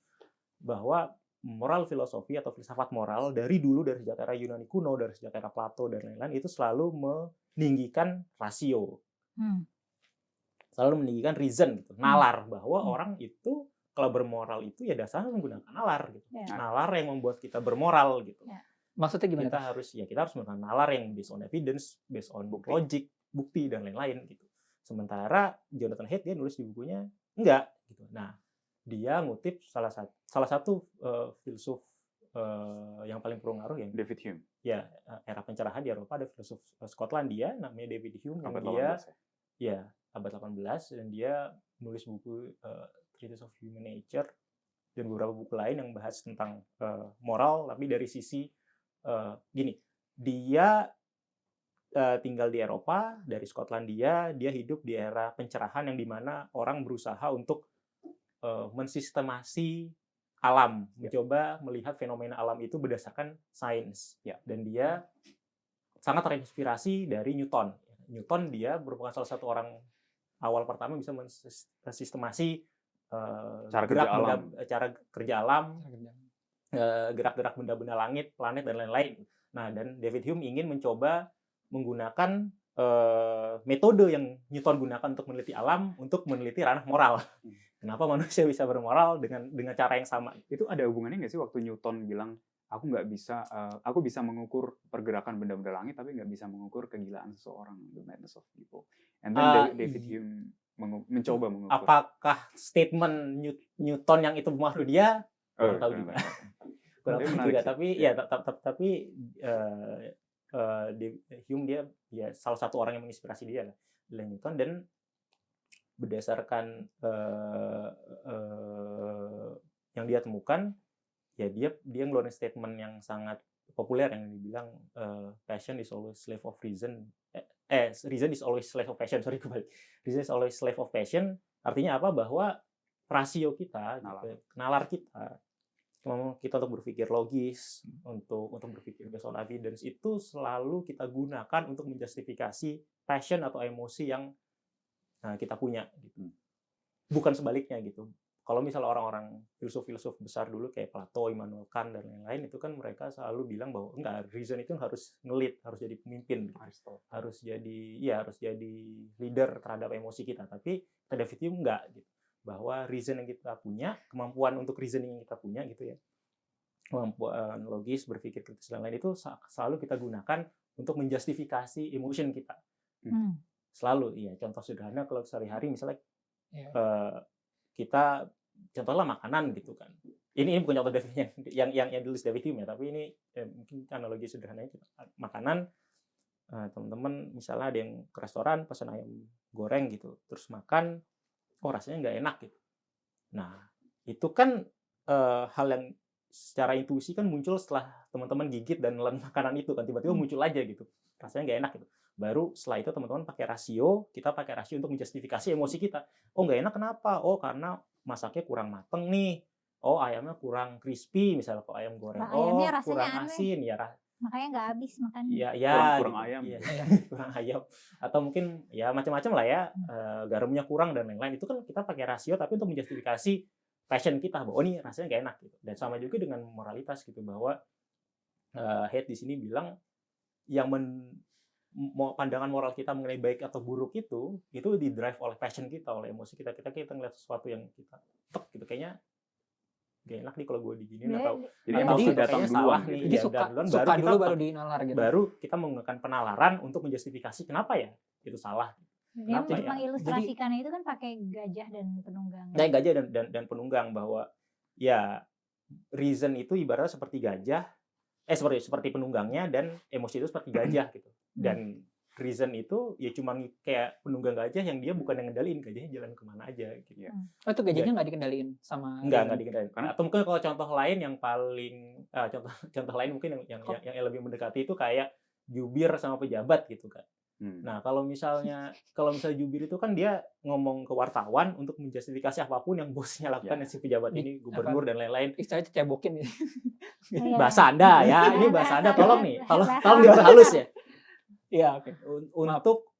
bahwa moral filosofi atau filsafat moral dari dulu, dari sejak era Yunani kuno, dari sejak era Plato dan lain-lain, itu selalu meninggikan rasio. Selalu meninggikan reason gitu, nalar, bahwa orang itu kalau bermoral itu ya dasarnya menggunakan nalar gitu. Nalar yang membuat kita bermoral gitu. Maksudnya gimana? Kita harus menggunakan nalar yang based on evidence, based on logic, bukti dan lain-lain gitu. Sementara Jonathan Haidt dia nulis di bukunya enggak gitu. Nah, dia ngutip salah satu filsuf yang paling berpengaruh yang David Hume. Ya, era pencerahan di Eropa, ada filsuf Skotlandia namanya David Hume yang dia abad 18 dan dia menulis buku Treatise of Human Nature dan beberapa buku lain yang bahas tentang moral, tapi dari sisi gini, dia tinggal di Eropa, dari Skotlandia, dia hidup di era pencerahan yang dimana orang berusaha untuk mensistemasi alam, mencoba melihat fenomena alam itu berdasarkan sains, dan dia sangat terinspirasi dari Newton. Newton dia merupakan salah satu orang awal pertama bisa mensistemasi cara kerja alam, gerak-gerak benda-benda langit, planet dan lain-lain. Nah, dan David Hume ingin mencoba menggunakan metode yang Newton gunakan untuk meneliti alam untuk meneliti ranah moral. Kenapa manusia bisa bermoral dengan cara yang sama? Itu ada hubungannya nggak sih waktu Newton bilang aku bisa mengukur pergerakan benda-benda langit tapi nggak bisa mengukur kegilaan seseorang, the madness of people. And then David Hume mencoba mengukur. Apakah statement Newton yang itu mempengaruhi dia? Kurang tahu juga. Tapi Hume dia salah satu orang yang menginspirasi dia lah, Newton, dan berdasarkan yang dia temukan, ya dia ngeluarin statement yang sangat populer yang dibilang passion is always slave of reason. Reason is always slave of passion. Reason is always slave of passion. Artinya apa? Bahwa rasio kita, nalar kita, kemampuan kita untuk berpikir logis, untuk berpikir based on evidence itu selalu kita gunakan untuk menjustifikasi passion atau emosi yang kita punya gitu. Bukan sebaliknya gitu. Kalau misalnya orang-orang filsuf-filsuf besar dulu kayak Plato, Immanuel Kant dan lain-lain itu kan mereka selalu bilang bahwa enggak, reason itu harus nge-lead, harus jadi pemimpin, harus jadi leader terhadap emosi kita. Tapi pada David Hume enggak gitu. Bahwa reason yang kita punya, kemampuan untuk reasoning yang kita punya gitu ya, kemampuan logis, berpikir kritis dan lain itu selalu kita gunakan untuk menjustifikasi emotion kita. Selalu, iya. Contoh sederhana kalau sehari-hari misalnya kita contohnya makanan gitu kan. Ini bukan contoh yang ditulis David Hume ya, tapi ini mungkin analogi sederhananya makanan. Teman-teman misalnya ada yang ke restoran pesan ayam goreng gitu, terus makan, rasanya nggak enak gitu. Nah, itu kan hal yang secara intuisi kan muncul setelah teman-teman gigit dan nelan makanan itu kan, tiba-tiba muncul aja gitu, rasanya nggak enak gitu. Baru setelah itu teman-teman kita pakai rasio untuk menjustifikasi emosi kita. Oh nggak enak kenapa? Oh karena masaknya kurang mateng nih. Oh ayamnya kurang crispy misalnya kok ayam goreng. Oh kurang asin ya. Makanya nggak habis makan. Kurang gitu. ayam. Iya, kurang ayam. Atau mungkin ya macam-macam lah ya. Garamnya kurang dan lain-lain. Itu kan kita pakai rasio tapi untuk menjustifikasi passion kita bahwa oh ini rasanya nggak enak gitu. Dan sama juga dengan moralitas gitu bahwa Haidt di sini bilang yang pandangan moral kita mengenai baik atau buruk itu di-drive oleh passion kita, oleh emosi kita. Kita ngeliat sesuatu yang kita gitu kayaknya gak enak nih kalau gue diginiin atau jadi emosi datang salah duluan nih. Jadi baru dinalar gitu. Baru kita menggunakan penalaran untuk menjustifikasi kenapa ya itu salah. Dia mengilustrasikannya itu kan pakai gajah dan penunggang. Nah, gajah dan penunggang bahwa ya reason itu ibaratnya seperti gajah, seperti penunggangnya dan emosi itu seperti gajah gitu. Dan reason itu ya cuma kayak penunggang gajah yang dia bukan yang ngendaliin, gajahnya jalan kemana aja gitu. Oh itu gajahnya nggak dikendaliin sama nggak dikendaliin. Atau mungkin kalau contoh lain yang paling contoh lain mungkin yang lebih mendekati itu kayak jubir sama pejabat gitu kan. Nah kalau misalnya jubir itu kan dia ngomong ke wartawan untuk menjustifikasi apapun yang bosnya lakukan si pejabat ini, gubernur dan lain-lain. Istilahnya cebokin ya. Bahasa Anda ya, ini bahasa Anda tolong nih, tolong dihalus ya. Iya, oke. Untuk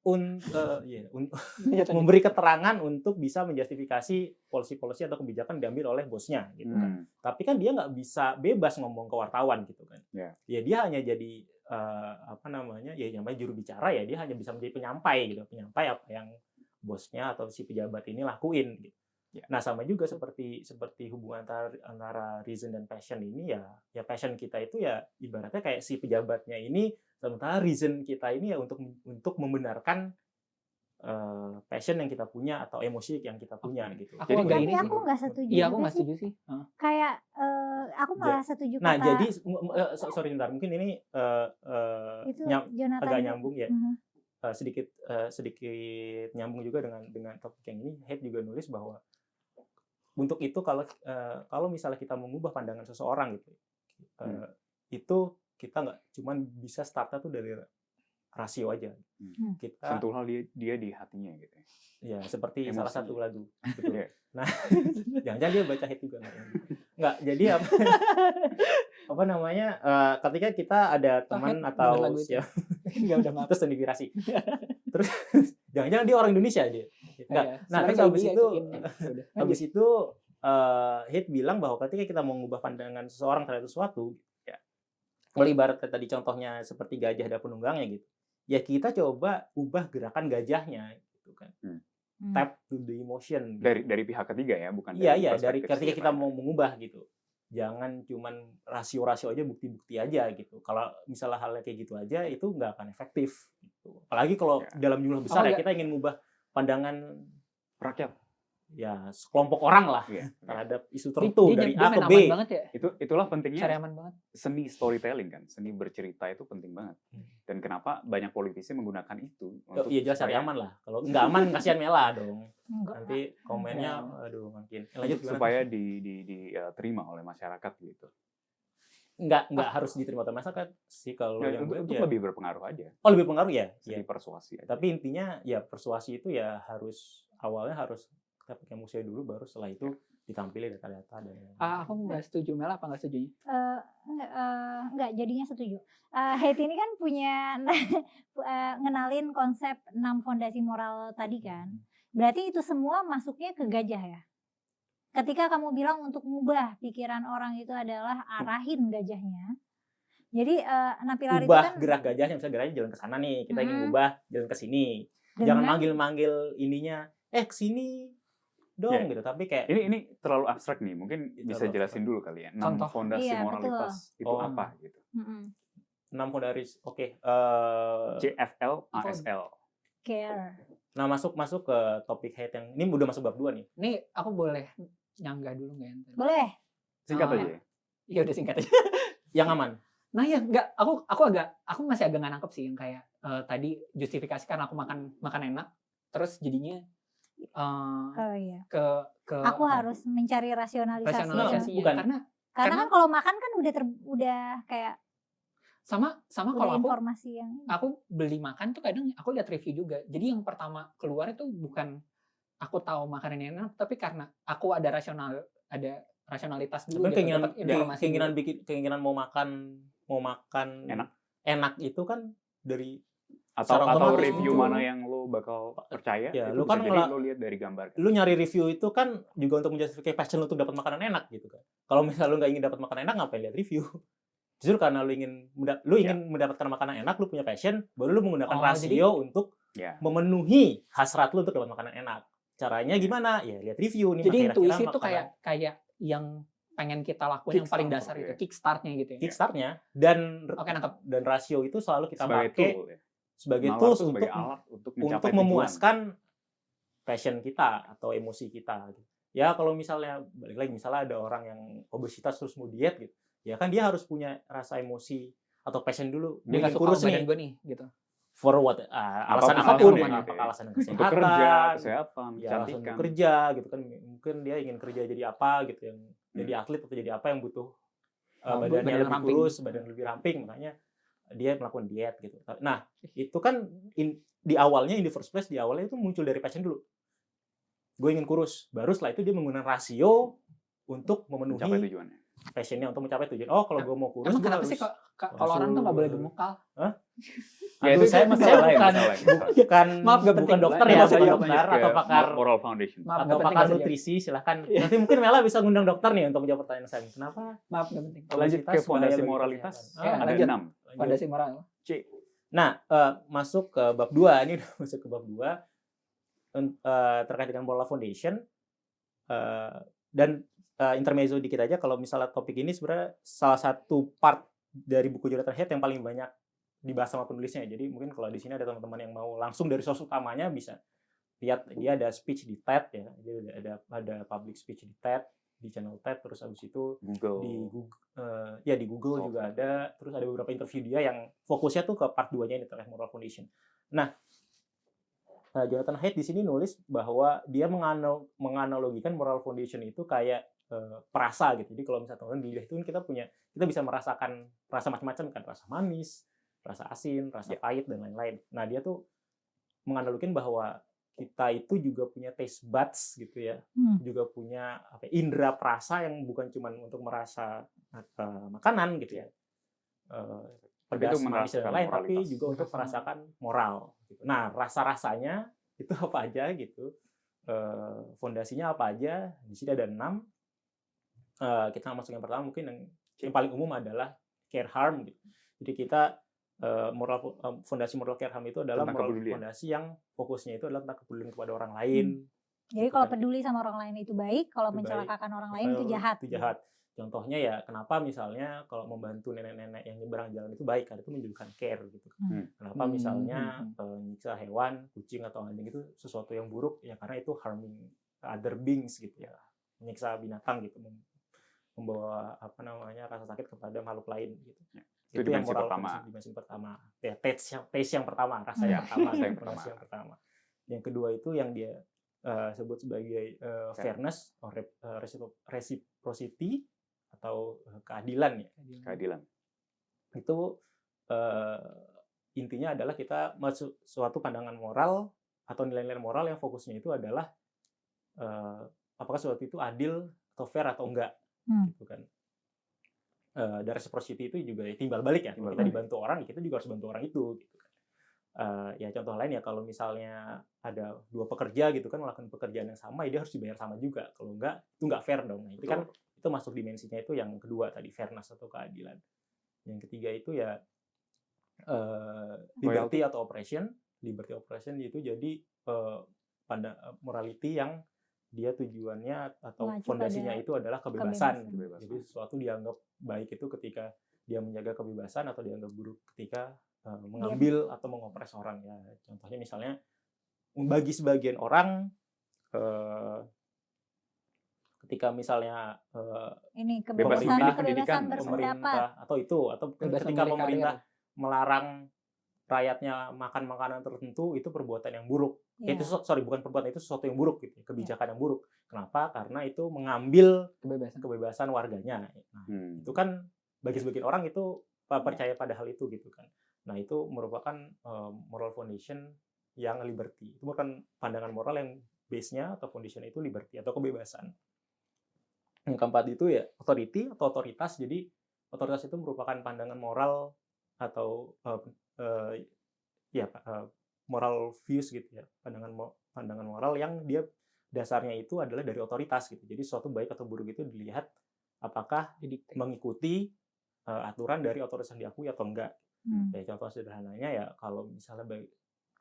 memberi keterangan untuk bisa menjustifikasi polisi atau kebijakan diambil oleh bosnya gitu kan. Tapi kan dia nggak bisa bebas ngomong ke wartawan gitu kan. Ya dia hanya jadi namanya juru bicara ya, dia hanya bisa menjadi penyampai apa yang bosnya atau si pejabat ini lakuin gitu. Nah sama juga seperti hubungan antara reason dan passion ini ya passion kita itu ya ibaratnya kayak si pejabatnya ini, sementara reason kita ini ya untuk membenarkan passion yang kita punya atau emosi yang kita punya gitu. Tapi aku nggak setuju. Iya, aku nggak setuju sih. Kayak aku malah setuju. Nah jadi sorry bentar, mungkin ini agak nyambung ya. Sedikit nyambung juga dengan topik yang ini. Haidt juga nulis bahwa untuk itu kalau misalnya kita mengubah pandangan seseorang gitu, itu kita nggak cuman bisa startnya tuh dari rasio aja. Kita sentuh hal dia di hatinya gitu. Ya seperti emosi. Salah satu lagu. Betul. Nah, jangan-jangan dia baca Haidt juga nggak. Jadi apa namanya? Ketika kita ada teman atau siapa, terus integrasi. Terus jangan-jangan dia orang Indonesia dia. Enggak. Nah, terus habis itu Haidt bilang bahwa ketika kita mau mengubah pandangan seseorang terhadap sesuatu, ya, kalau ibaratnya tadi contohnya seperti gajah dan penunggangnya gitu, ya kita coba ubah gerakan gajahnya, gitu kan. Tap to the emotion. Gitu. Dari pihak ketiga ya, bukan dari ketika kita mau mengubah gitu. Jangan cuman rasio-rasio aja, bukti-bukti aja gitu. Kalau misalnya halnya kayak gitu aja, itu nggak akan efektif. Gitu. Apalagi kalau dalam jumlah besar kita ingin mengubah pandangan rakyat. Ya, sekelompok orang lah terhadap isu tertentu dari A ke B. Ya? Itulah pentingnya banget. Seni storytelling kan, seni bercerita itu penting banget. Dan kenapa banyak politisi menggunakan itu? Iya jelas cari aman lah. Kalau nggak aman kasihan Mela dong. Nanti komennya, aduh makin. Lanjut supaya diterima oleh masyarakat gitu. Nggak harus diterima oleh masyarakat sih kalau yang untuk lebih berpengaruh aja. Oh lebih pengaruh ya. Seni persuasi aja. Tapi intinya ya persuasi itu ya awalnya harus kita pakai emosi dulu, baru setelah itu ditampilin data-data dan Aku nggak setuju. Mel apa nggak setuju? Enggak, jadinya setuju. Hate ini kan punya ngenalin konsep 6 fondasi moral tadi kan. Berarti itu semua masuknya ke gajah ya. Ketika kamu bilang untuk mengubah pikiran orang itu adalah arahin gajahnya. Jadi 6 pilar itu ubah kan gerak gajahnya, misalnya gerahnya jalan ke sana nih, kita ingin ubah jalan ke sini. dengan Jangan manggil-manggil ininya, ke sini dong gitu. Tapi kayak Ini terlalu abstrak nih. Mungkin bisa Terlalu jelasin dulu kali ya. 6 Contoh. fondasi Iya, moralitas itu Oh. apa gitu. 6 fondasi. Oke. CFL, ASL. care. Nah, masuk ke topik hate yang ini udah masuk bab 2 nih. Nih aku boleh nyanggah dulu nggak ya? Boleh. Singkat Oh, aja ya. Iya udah singkat aja. Yang aman. Nah ya nggak, aku masih agak nggak nangkep sih yang kayak tadi justifikasi karena aku makan enak, terus jadinya Oh iya. ke Aku apa? harus mencari rasionalisasi. Rasionalisasinya. bukan. Karena Karena kan kalau makan kan udah kayak sama udah kalau aku informasi yang beli makan tuh kadang aku lihat review juga. Jadi yang pertama keluar itu bukan aku tahu makanan yang enak, tapi karena aku ada rasionalitas dulu Tapi gitu, dapat informasi dulu. keinginan mau makan enak itu kan dari Atau secara otomatis review muncul. mana yang lo bakal percaya, Ya, itu lu bisa kan jadi lo lihat dari gambar. lu nyari review itu kan juga untuk menjustifikasi passion lu untuk dapat makanan enak gitu kan. Kalau misalnya lu nggak ingin dapat makanan enak, ngapain lihat review? Justru karena lu ingin mendapatkan makanan enak, lu punya passion, baru lu menggunakan rasio untuk memenuhi hasrat lu untuk dapat makanan enak. Caranya gimana? Ya lihat review nih. Jadi kira-kira intuisi itu makanan- kayak yang pengen kita lakuin yang paling dasar itu, kickstartnya gitu ya. kickstartnya dan Oke, nangkep. dan rasio itu selalu kita Sebagai pakai tool ya. sebagai Nalar tools tuh sebagai alat untuk mencapai memuaskan passion kita atau emosi kita. Ya kalau misalnya balik lagi, misalnya ada orang yang obesitas terus mau diet gitu, ya kan dia harus punya rasa emosi atau passion dulu. Dia nggak Ingin suka kurus badan nih. gue nih gitu. For what? Alasan Apapun apapun, ya, gitu apakah ya. alasan untuk kesehatan, kerja, kesehatan, ya alasan kecantikan. untuk kerja gitu kan. Mungkin dia ingin kerja jadi apa gitu, yang jadi atlet atau jadi apa yang butuh badannya badan lebih ramping. kurus, badan lebih ramping, makanya dia melakukan diet gitu. Nah, itu kan di awalnya, in the first place, di awalnya itu muncul dari passion dulu. Gue ingin kurus, baru setelah itu dia menggunakan rasio untuk Mencapai memenuhi tujuannya. passionnya untuk mencapai tujuan. Oh, kalau gue mau kurus, Emang gue kenapa harus sih kalau orang tuh nggak boleh gemuk, Kal? Ya, itu saya masalah lain, bukan masalah lain. Maaf, nggak bukan penting. dokter ya, Lanjut, bukan lanjut, dokter Ke atau pakar Moral Foundation. Maaf, atau nggak penting, pakar lanjut. nutrisi, silahkan. Nanti mungkin Mela bisa ngundang dokter nih untuk menjawab pertanyaan saya. Kenapa Maaf, nggak penting. Lanjut ke obesitas fondasi bahaya bagi moralitas. kesehatan? Ada lanjut. 6. Fondasi moral. C. Nah, masuk ke bab 2. Ini udah masuk ke bab 2 terkait dengan moral foundation. Dan intermezzo dikit aja, kalau misalnya topik ini sebenarnya salah satu part dari buku Jonathan Haidt yang paling banyak dibahas sama penulisnya. Jadi mungkin kalau di sini ada teman-teman yang mau langsung dari source utamanya, bisa lihat dia ada speech di TED ya. Jadi ada public speech di TED, di channel TED, terus abis itu Google. di Google juga ada. Terus ada beberapa interview dia yang fokusnya tuh ke part 2-nya ini terkait moral foundation. Nah, Jonathan Haidt di sini nulis bahwa dia menganalogikan moral foundation itu kayak perasa gitu. Jadi kalau misalnya teman-teman di lidah itu kita bisa merasakan rasa macam-macam kan, rasa manis, rasa asin, rasa pahit dan lain-lain. Nah, dia tuh menganalogikan bahwa kita itu juga punya taste buds gitu ya. Juga punya indera perasa yang bukan cuma untuk merasa makanan gitu ya. Pedas, manis dan lain, tapi juga untuk merasakan moral gitu. Nah, rasa-rasanya itu apa aja gitu. Fondasinya apa aja? Di sini ada 6. Kita masuk yang pertama, mungkin yang paling umum adalah care harm gitu. Jadi kita fondasi moral care harm itu adalah moral fondasi yang fokusnya itu adalah tentang kepedulian kepada orang lain. Jadi kalau peduli sama orang lain itu baik, kalau mencelakakan orang lain itu jahat. Itu jahat. Contohnya ya, kenapa misalnya kalau membantu nenek-nenek yang nyebrang jalan itu baik, karena itu menunjukkan care gitu. Kenapa misalnya nyiksa hewan, kucing atau anjing itu sesuatu yang buruk, ya karena itu harming other beings gitu ya, menyiksa binatang gitu, membawa rasa sakit kepada makhluk lain gitu. Itu yang moral dimensi pertama. Ya, taste yang pertama, rasa yang pertama. Yang kedua itu yang dia sebut sebagai fairness atau reciprocity atau keadilan ya. Keadilan. Itu intinya adalah kita suatu pandangan moral atau nilai-nilai moral yang fokusnya itu adalah apakah sesuatu itu adil atau fair atau enggak, gitu kan. Dan reciprocity itu juga timbal balik ya. Kalau kita dibantu orang, kita juga harus bantu orang itu, gitu kan. Ya contoh lain ya, kalau misalnya ada 2 pekerja gitu kan melakukan pekerjaan yang sama, ya dia harus dibayar sama juga. Kalau enggak, itu enggak fair dong. Nah, itu kan itu masuk dimensinya itu yang kedua tadi, fairness atau keadilan. Yang ketiga itu ya liberty atau operation. Liberty operation itu jadi morality yang dia tujuannya atau fondasinya itu adalah kebebasan. Jadi sesuatu dianggap baik itu ketika dia menjaga kebebasan, atau dianggap buruk ketika mengambil atau mengopres orang ya. Contohnya misalnya bagi sebagian orang ketika misalnya ini bebas memilih pendidikan, berpendapat atau ketika pemerintah melarang rakyatnya makan makanan tertentu, itu perbuatan yang buruk. Itu bukan perbuatan, itu sesuatu yang buruk gitu, kebijakan yang buruk. Kenapa? Karena itu mengambil kebebasan warganya. Nah, itu kan bagi sebagian orang itu percaya pada hal itu gitu kan. Nah, itu merupakan moral foundation yang liberty. Itu merupakan pandangan moral yang base-nya atau foundation itu liberty atau kebebasan. Yang keempat itu ya authority atau otoritas. Jadi otoritas itu merupakan pandangan moral atau moral views gitu ya, pandangan moral yang dia dasarnya itu adalah dari otoritas gitu. Jadi suatu baik atau buruk itu dilihat apakah mengikuti aturan dari otoritas yang diakui atau enggak. Ya contoh sederhananya ya, kalau misalnya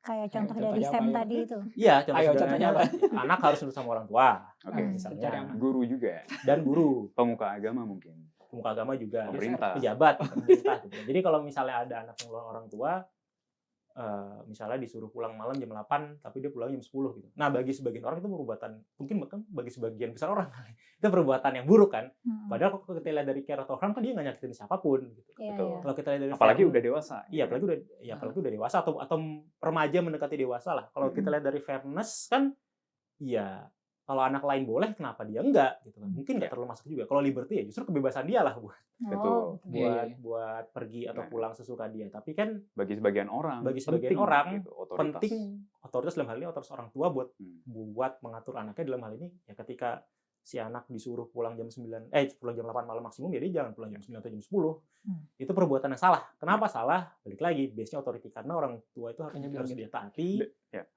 kayak contoh dari Sam tadi itu. Iya, contohnya anak harus nurut sama orang tua. Misalnya guru juga. Dan guru, pemuka agama mungkin. Pemuka agama juga, pemerintah, pejabat pemerintah gitu. Jadi kalau misalnya ada anak yang ngelawan orang tua, misalnya disuruh pulang malam jam 8 tapi dia pulang jam 10 gitu. Nah, bagi sebagian orang itu perbuatan, mungkin bahkan bagi sebagian besar orang itu perbuatan yang buruk kan. Padahal kalau kita lihat dari care atau harm kan dia nggak nyakitin siapapun gitu. Betul. Kalau kita lihat dari apalagi udah dewasa. Iya, apalagi udah dewasa atau remaja mendekati dewasa lah. Kalau kita lihat dari fairness kan, ya kalau anak lain boleh, kenapa dia enggak gitu kan. Mungkin nggak terlalu masuk juga. Kalau liberty ya justru kebebasan dia lah buat pergi atau pulang sesuka dia. Tapi kan bagi sebagian orang gitu, penting otoritas dalam hal ini otoritas orang tua buat mengatur anaknya dalam hal ini ya. Ketika si anak disuruh pulang jam 8 malam maksimum, jadi jangan pulang jam 9 atau jam 10. Itu perbuatan yang salah. Kenapa salah? Balik lagi, base-nya authority, karena orang tua itu harus dia taati,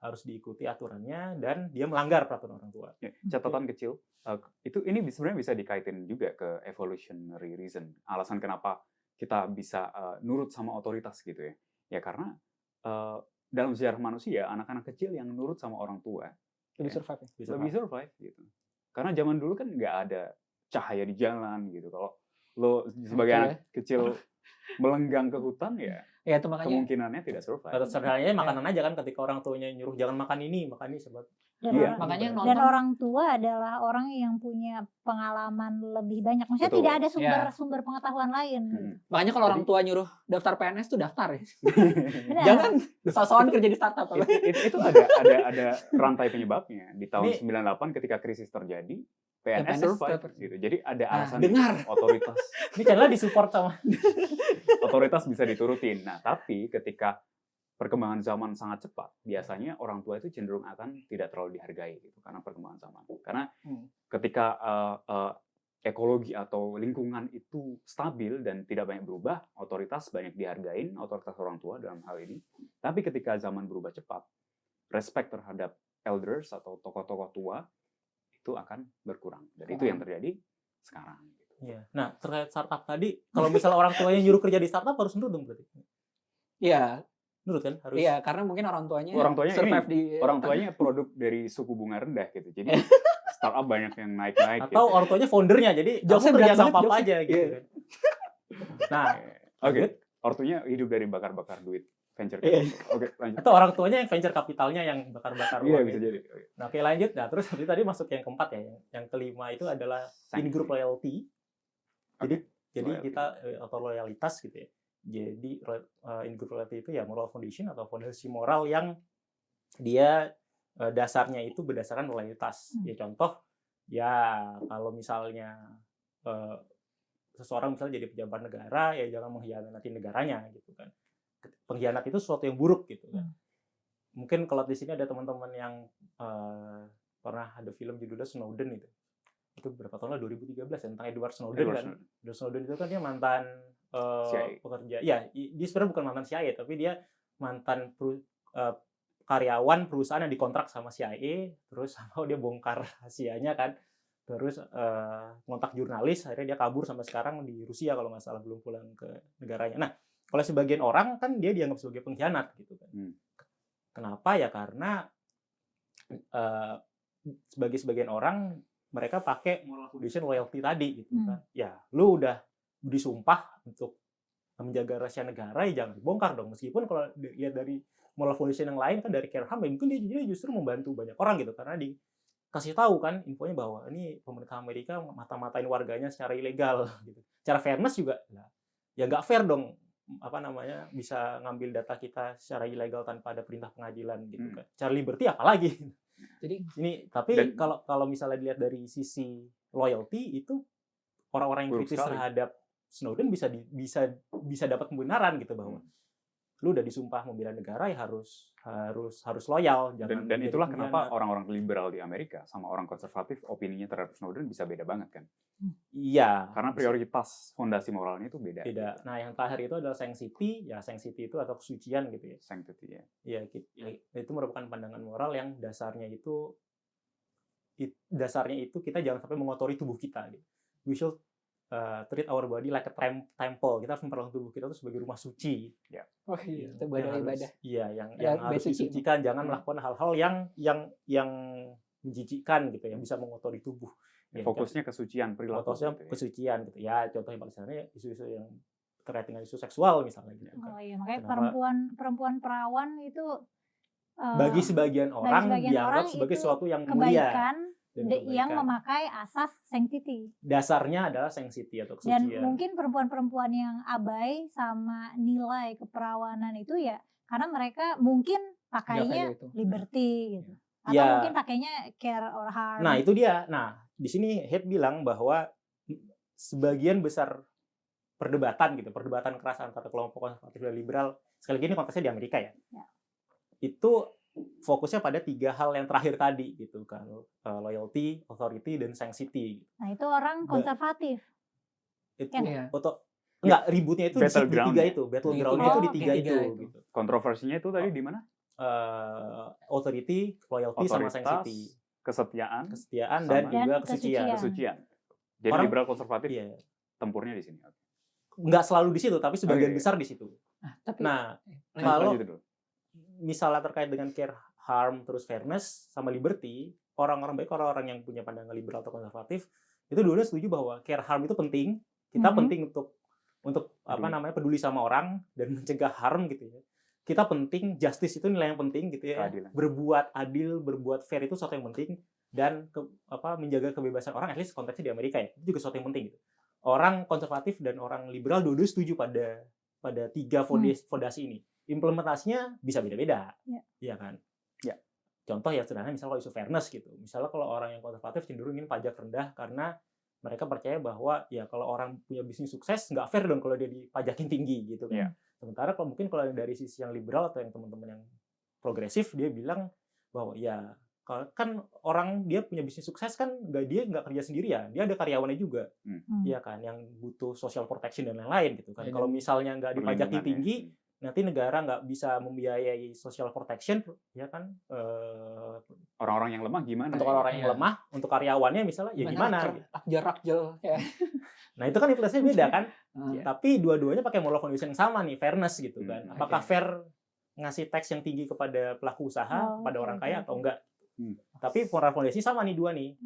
harus diikuti aturannya, dan dia melanggar peraturan orang tua. Catatan kecil, ini sebenarnya bisa dikaitin juga ke evolutionary reason. Alasan kenapa kita bisa nurut sama otoritas gitu ya. Ya karena dalam sejarah manusia, anak-anak kecil yang nurut sama orang tua lebih survive gitu. Karena zaman dulu kan nggak ada cahaya di jalan gitu. Kalau lo sebagai anak kecil melenggang ke hutan ya itu makanya kemungkinannya tidak survive. Atau sederhananya makanan aja kan, ketika orang tuanya nyuruh jangan makan ini sebab. Dan orang tua adalah orang yang punya pengalaman lebih banyak. Maksudnya tidak ada sumber pengetahuan lain. Makanya kalau orang tua nyuruh daftar PNS tuh daftar ya. Jangan sosokan kerja di startup. Itu ada rantai penyebabnya. Di tahun 98 ketika krisis terjadi, PNS survive gitu. Jadi ada alasan otoritas. Ini channel disupport sama otoritas bisa diturutin. Nah, tapi ketika perkembangan zaman sangat cepat, biasanya orang tua itu cenderung akan tidak terlalu dihargai gitu karena perkembangan zaman. Karena ketika ekologi atau lingkungan itu stabil dan tidak banyak berubah, otoritas banyak dihargain, otoritas orang tua dalam hal ini. Tapi ketika zaman berubah cepat, respect terhadap elders atau tokoh-tokoh tua itu akan berkurang. Dan itu yang terjadi sekarang. Iya. Nah, terkait startup tadi, kalau misalnya orang tuanya nyuruh kerja di startup harus nurut dong berarti. Iya. Nurut kan? Harus. Iya, karena mungkin orang tuanya survive orang tuanya produk dari suku bunga rendah gitu. Jadi startup banyak yang naik-naik. Atau orang tuanya foundernya, jadi jokesnya kerja sama papa aja gitu. Nah, ortunya hidup dari bakar-bakar duit venture capital. Lanjut. Atau orang tuanya yang venture capitalnya yang bakar-bakar uang. Iya, bisa jadi. Nah, lanjut. Nah, terus tadi masuk yang keempat ya. Yang kelima itu adalah in-group loyalty. Jadi kita atau loyalitas gitu ya. Jadi in-group loyalty itu ya moral foundation atau fondasi moral yang dia dasarnya itu berdasarkan loyalitas. Ya contoh, ya kalau misalnya seseorang misalnya jadi pejabat negara, ya jangan mengkhianati negaranya gitu kan. Pengkhianat itu sesuatu yang buruk gitu kan. Mungkin kalau di sini ada teman-teman yang pernah ada film judulnya Snowden itu berapa tahun lah, 2013 ya, tentang Edward Snowden kan. Edward Snowden itu kan dia mantan pekerja, ya dia sebenarnya bukan mantan CIA tapi dia mantan karyawan perusahaan yang dikontrak sama CIA, terus sama dia bongkar rahasianya kan, terus ngontak jurnalis, akhirnya dia kabur sampai sekarang di Rusia kalau nggak salah, belum pulang ke negaranya. Nah, oleh sebagian orang kan dia dianggap sebagai pengkhianat gitu kan. Kenapa ya? Karena sebagai sebagian orang mereka pakai moral foundation loyalty tadi gitu kan. Ya, lu udah disumpah untuk menjaga rahasia negara, ya jangan dibongkar dong. Meskipun kalau dilihat dari moral foundation yang lain kan, dari Care Harm, ya mungkin dia justru membantu banyak orang gitu, karena dikasih tahu kan infonya bahwa ini pemerintah Amerika mata-matain warganya secara ilegal gitu. Secara fairness juga ya nggak fair dong, bisa ngambil data kita secara ilegal tanpa ada perintah pengadilan gitu kan. Secara liberty apalagi. Jadi ini tapi kalau misalnya dilihat dari sisi loyalty, itu orang-orang yang kritis terhadap Snowden bisa dapat pembenaran gitu, bahwa lu udah disumpah membela negara ya harus loyal. Dan itulah kenapa orang-orang liberal di Amerika sama orang konservatif opininya terhadap Snowden bisa beda banget kan? Iya. Karena prioritas fondasi moralnya itu beda. Beda. Nah, yang terakhir itu adalah sanctity. Ya, sanctity itu atau kesucian gitu ya. Sanctity ya. Iya, itu merupakan pandangan moral yang dasarnya itu kita jangan sampai mengotori tubuh kita. Gitu. We should treat our body like a temple. Kita harus memperlakukan tubuh kita itu sebagai rumah suci. Ya. Oh iya, itu ibadah. Iya, yang harus disucikan. Jangan melakukan hal-hal yang menjijikkan gitu, yang bisa mengotori tubuh. Ya, fokusnya kesucian perilaku. Fokusnya kesucian gitu. Ya, contohnya paling sederhana isu-isu yang terkait dengan isu seksual misalnya gitu. Oh iya, makanya perempuan perawan itu bagi sebagian orang dianggap sebagai sesuatu yang mulia. Yang memakai asas sanctity. Dasarnya adalah sanctity atau kesucian. Dan mungkin perempuan-perempuan yang abai sama nilai keperawanan itu ya karena mereka mungkin pakainya liberty gitu. Atau mungkin pakainya care or harm. Nah, itu dia. Nah, di sini Heath bilang bahwa sebagian besar perdebatan keras antara kelompok konservatif dan liberal, sekali lagi ini konteksnya di Amerika ya. Itu fokusnya pada 3 hal yang terakhir tadi gitu kan, loyalty, authority, dan sanctity. Nah, itu orang konservatif. Itu enggak, ributnya itu di 3 itu, battleground-nya itu di 3 itu gitu. Kontroversinya itu tadi di mana? Authority, loyalty, sama sanctity. Kesetiaan dan juga kesucian. Jadi liberal konservatif tempurnya di sini. Enggak selalu di situ, tapi sebagian besar di situ. Nah, kalau misalnya terkait dengan care, harm, terus fairness sama liberty, orang-orang baik, orang-orang yang punya pandangan liberal atau konservatif itu dulu setuju bahwa care, harm itu penting. Kita penting untuk peduli sama orang dan mencegah harm gitu ya. Kita penting, justice itu nilai yang penting gitu ya. Keadilan. Berbuat adil, berbuat fair itu sesuatu yang penting, dan menjaga kebebasan orang, at least konteksnya di Amerika ya, itu juga sesuatu yang penting gitu. Orang konservatif dan orang liberal dulu setuju pada 3 fondasi ini. Implementasinya bisa beda-beda, ya kan? Ya. Contoh yang sederhana, misalnya kalau isu fairness gitu. Misalnya kalau orang yang konservatif cenderung ingin pajak rendah karena mereka percaya bahwa ya kalau orang punya bisnis sukses nggak fair dong kalau dia dipajakin tinggi gitu kan. Sementara kalau dari sisi yang liberal atau yang teman-teman yang progresif, dia bilang bahwa ya kan orang dia punya bisnis sukses kan dia nggak kerja sendiri ya, dia ada karyawannya juga, ya kan, yang butuh social protection dan lain-lain gitu kan. Kalau misalnya nggak dipajaki tinggi, nanti negara nggak bisa membiayai social protection, ya kan. Orang-orang yang lemah gimana? Untuk orang-orang yang lemah, untuk karyawannya misalnya, ya gimana? Rakjel. Ya. Nah itu kan implikasinya beda kan. Tapi dua-duanya pakai moral foundation yang sama nih, fairness gitu kan. Apakah fair ngasih tax yang tinggi kepada pelaku usaha, kepada orang kaya atau enggak? Tapi moral foundation sama nih dua nih,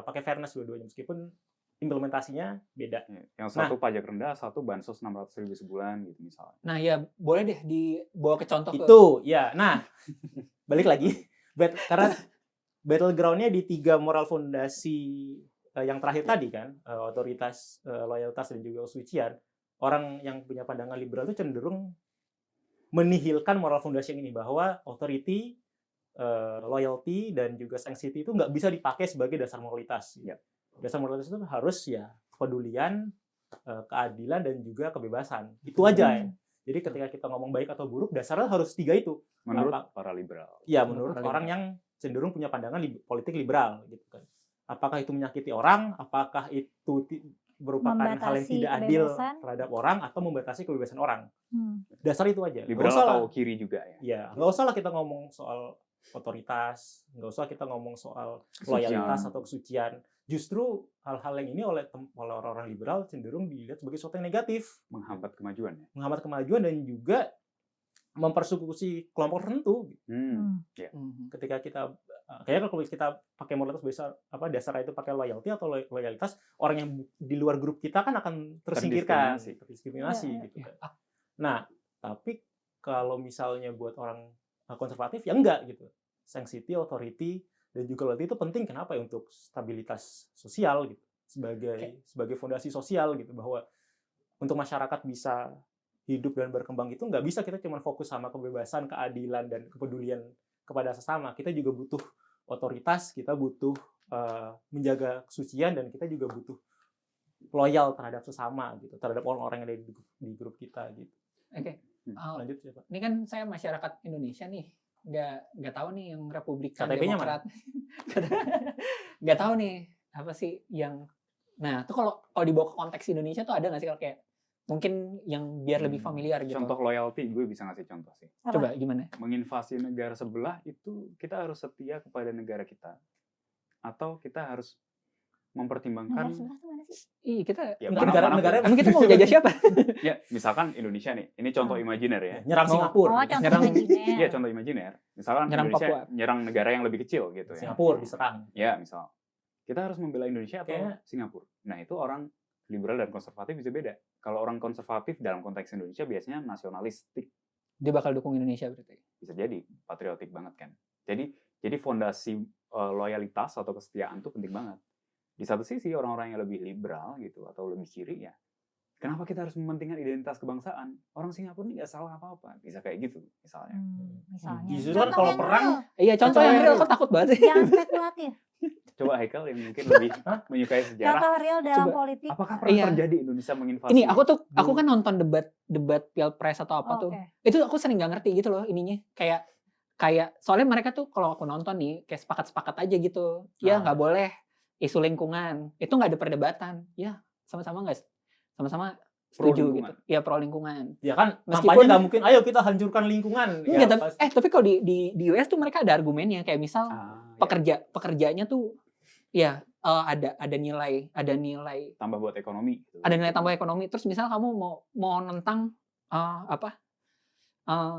pakai fairness dua-duanya meskipun implementasinya beda. Yang satu pajak rendah, satu bansos 600.000 sebulan gitu misalnya. Nah ya boleh deh dibawa ke contoh. Itu ya. Nah balik lagi, karena battlegroundnya di 3 moral fondasi yang terakhir tadi kan, otoritas, loyalitas, dan juga kesucian. Orang yang punya pandangan liberal itu cenderung menihilkan moral fondasi yang ini, bahwa authority, loyalty, dan juga sanctity itu nggak bisa dipakai sebagai dasar moralitas. Dasar moralitas itu harus ya kepedulian, keadilan, dan juga kebebasan. Itu aja ya. Jadi ketika kita ngomong baik atau buruk, dasarnya harus 3 itu. Menurut para liberal. Ya, menurut orang yang cenderung punya pandangan politik liberal gitu kan. Apakah itu menyakiti orang? Apakah itu merupakan hal yang Membatasi tidak adil kebebasan. terhadap orang atau membatasi kebebasan orang? Dasar itu aja. Liberal Nggak usah atau lah. kiri juga ya. Ya, nggak usah lah kita ngomong soal otoritas, nggak usah kita ngomong soal loyalitas atau kesucian. Justru hal-hal yang ini oleh orang-orang liberal cenderung dilihat sebagai sesuatu yang negatif, Menghambat kemajuan ya. menghambat kemajuan dan juga mempersekusi kelompok tertentu. Ketika kita kayaknya kalau kita pakai moralitas dasar itu pakai loyalty atau loyalitas, orang yang di luar grup kita kan akan tersingkirkan, terdiskriminasi gitu kan. Nah, tapi kalau misalnya buat orang konservatif ya enggak gitu. Sanctity, authority dan juga loyalty itu penting. Kenapa ya? Untuk stabilitas sosial gitu, sebagai fondasi sosial gitu, bahwa untuk masyarakat bisa hidup dan berkembang itu nggak bisa kita cuma fokus sama kebebasan, keadilan dan kepedulian kepada sesama. Kita juga butuh otoritas, kita butuh menjaga kesucian, dan kita juga butuh loyal terhadap sesama gitu, terhadap orang-orang yang ada di grup kita gitu. Oke. Lanjut ya Pak. Ini kan saya masyarakat Indonesia nih, nggak tahu nih yang Republikan, KTP-nya Demokrat, nggak tahu nih apa sih yang. Nah, itu kalau dibawa ke konteks Indonesia tuh ada nggak sih kalau kayak mungkin yang biar lebih familiar gitu? Contoh loyalty, gue bisa ngasih contoh sih. Coba gimana? Menginvasi negara sebelah itu kita harus setia kepada negara kita, atau kita harus mempertimbangkan. Negara sebelah tuh mana sih? Ih, kita Ya, negara emang kita mau jajah siapa? Ya, misalkan Indonesia nih, ini contoh imajiner ya. Nyerang Oh. Singapura. Oh, contoh Nyerang- imajiner. Iya, contoh imajiner. Misalkan Nyerang Indonesia Papua. nyerang negara yang lebih kecil gitu ya. Singapura diserang. Ya, misal. Kita harus membela Indonesia atau Kayaknya- Singapura. Nah, itu orang liberal dan konservatif bisa beda. Kalau orang konservatif dalam konteks Indonesia biasanya nasionalistik, Dia bakal dukung Indonesia berarti. bisa jadi patriotik banget kan. Jadi fondasi loyalitas atau kesetiaan itu penting banget. Di satu sisi orang-orang yang lebih liberal gitu atau lebih kiri ya, kenapa kita harus mementingkan identitas kebangsaan? Orang Singapura ini nggak salah apa-apa, bisa kayak gitu misalnya. Misalnya. Justru kan Contoh kalau yang perang, real. Iya, contoh yang real kok takut banget sih. Jangan spekulatif. Coba Haikal yang mungkin lebih menyukai sejarah. Contoh real dalam Coba. politik. Apakah pernah Iya. terjadi Indonesia menginvasi? Ini aku kan nonton debat Pilpres atau apa Oh, tuh. oke. Itu aku sering nggak ngerti gitu loh ininya. Kayak soalnya mereka tuh kalau aku nonton nih kayak sepakat-sepakat aja gitu. Ya nggak boleh isu lingkungan. Itu nggak ada perdebatan. Ya sama-sama Pro setuju lingkungan. gitu. Ya pro lingkungan. ya kan Meskipun- kampanye nggak mungkin, ayo kita hancurkan lingkungan. Ya, Enggak, pas- tapi kalau di US tuh mereka ada argumennya kayak misal Ya, pekerjaannya tuh ya ada nilai tambah buat ekonomi. Gitu. ada nilai tambah ekonomi. Terus misal kamu mau nentang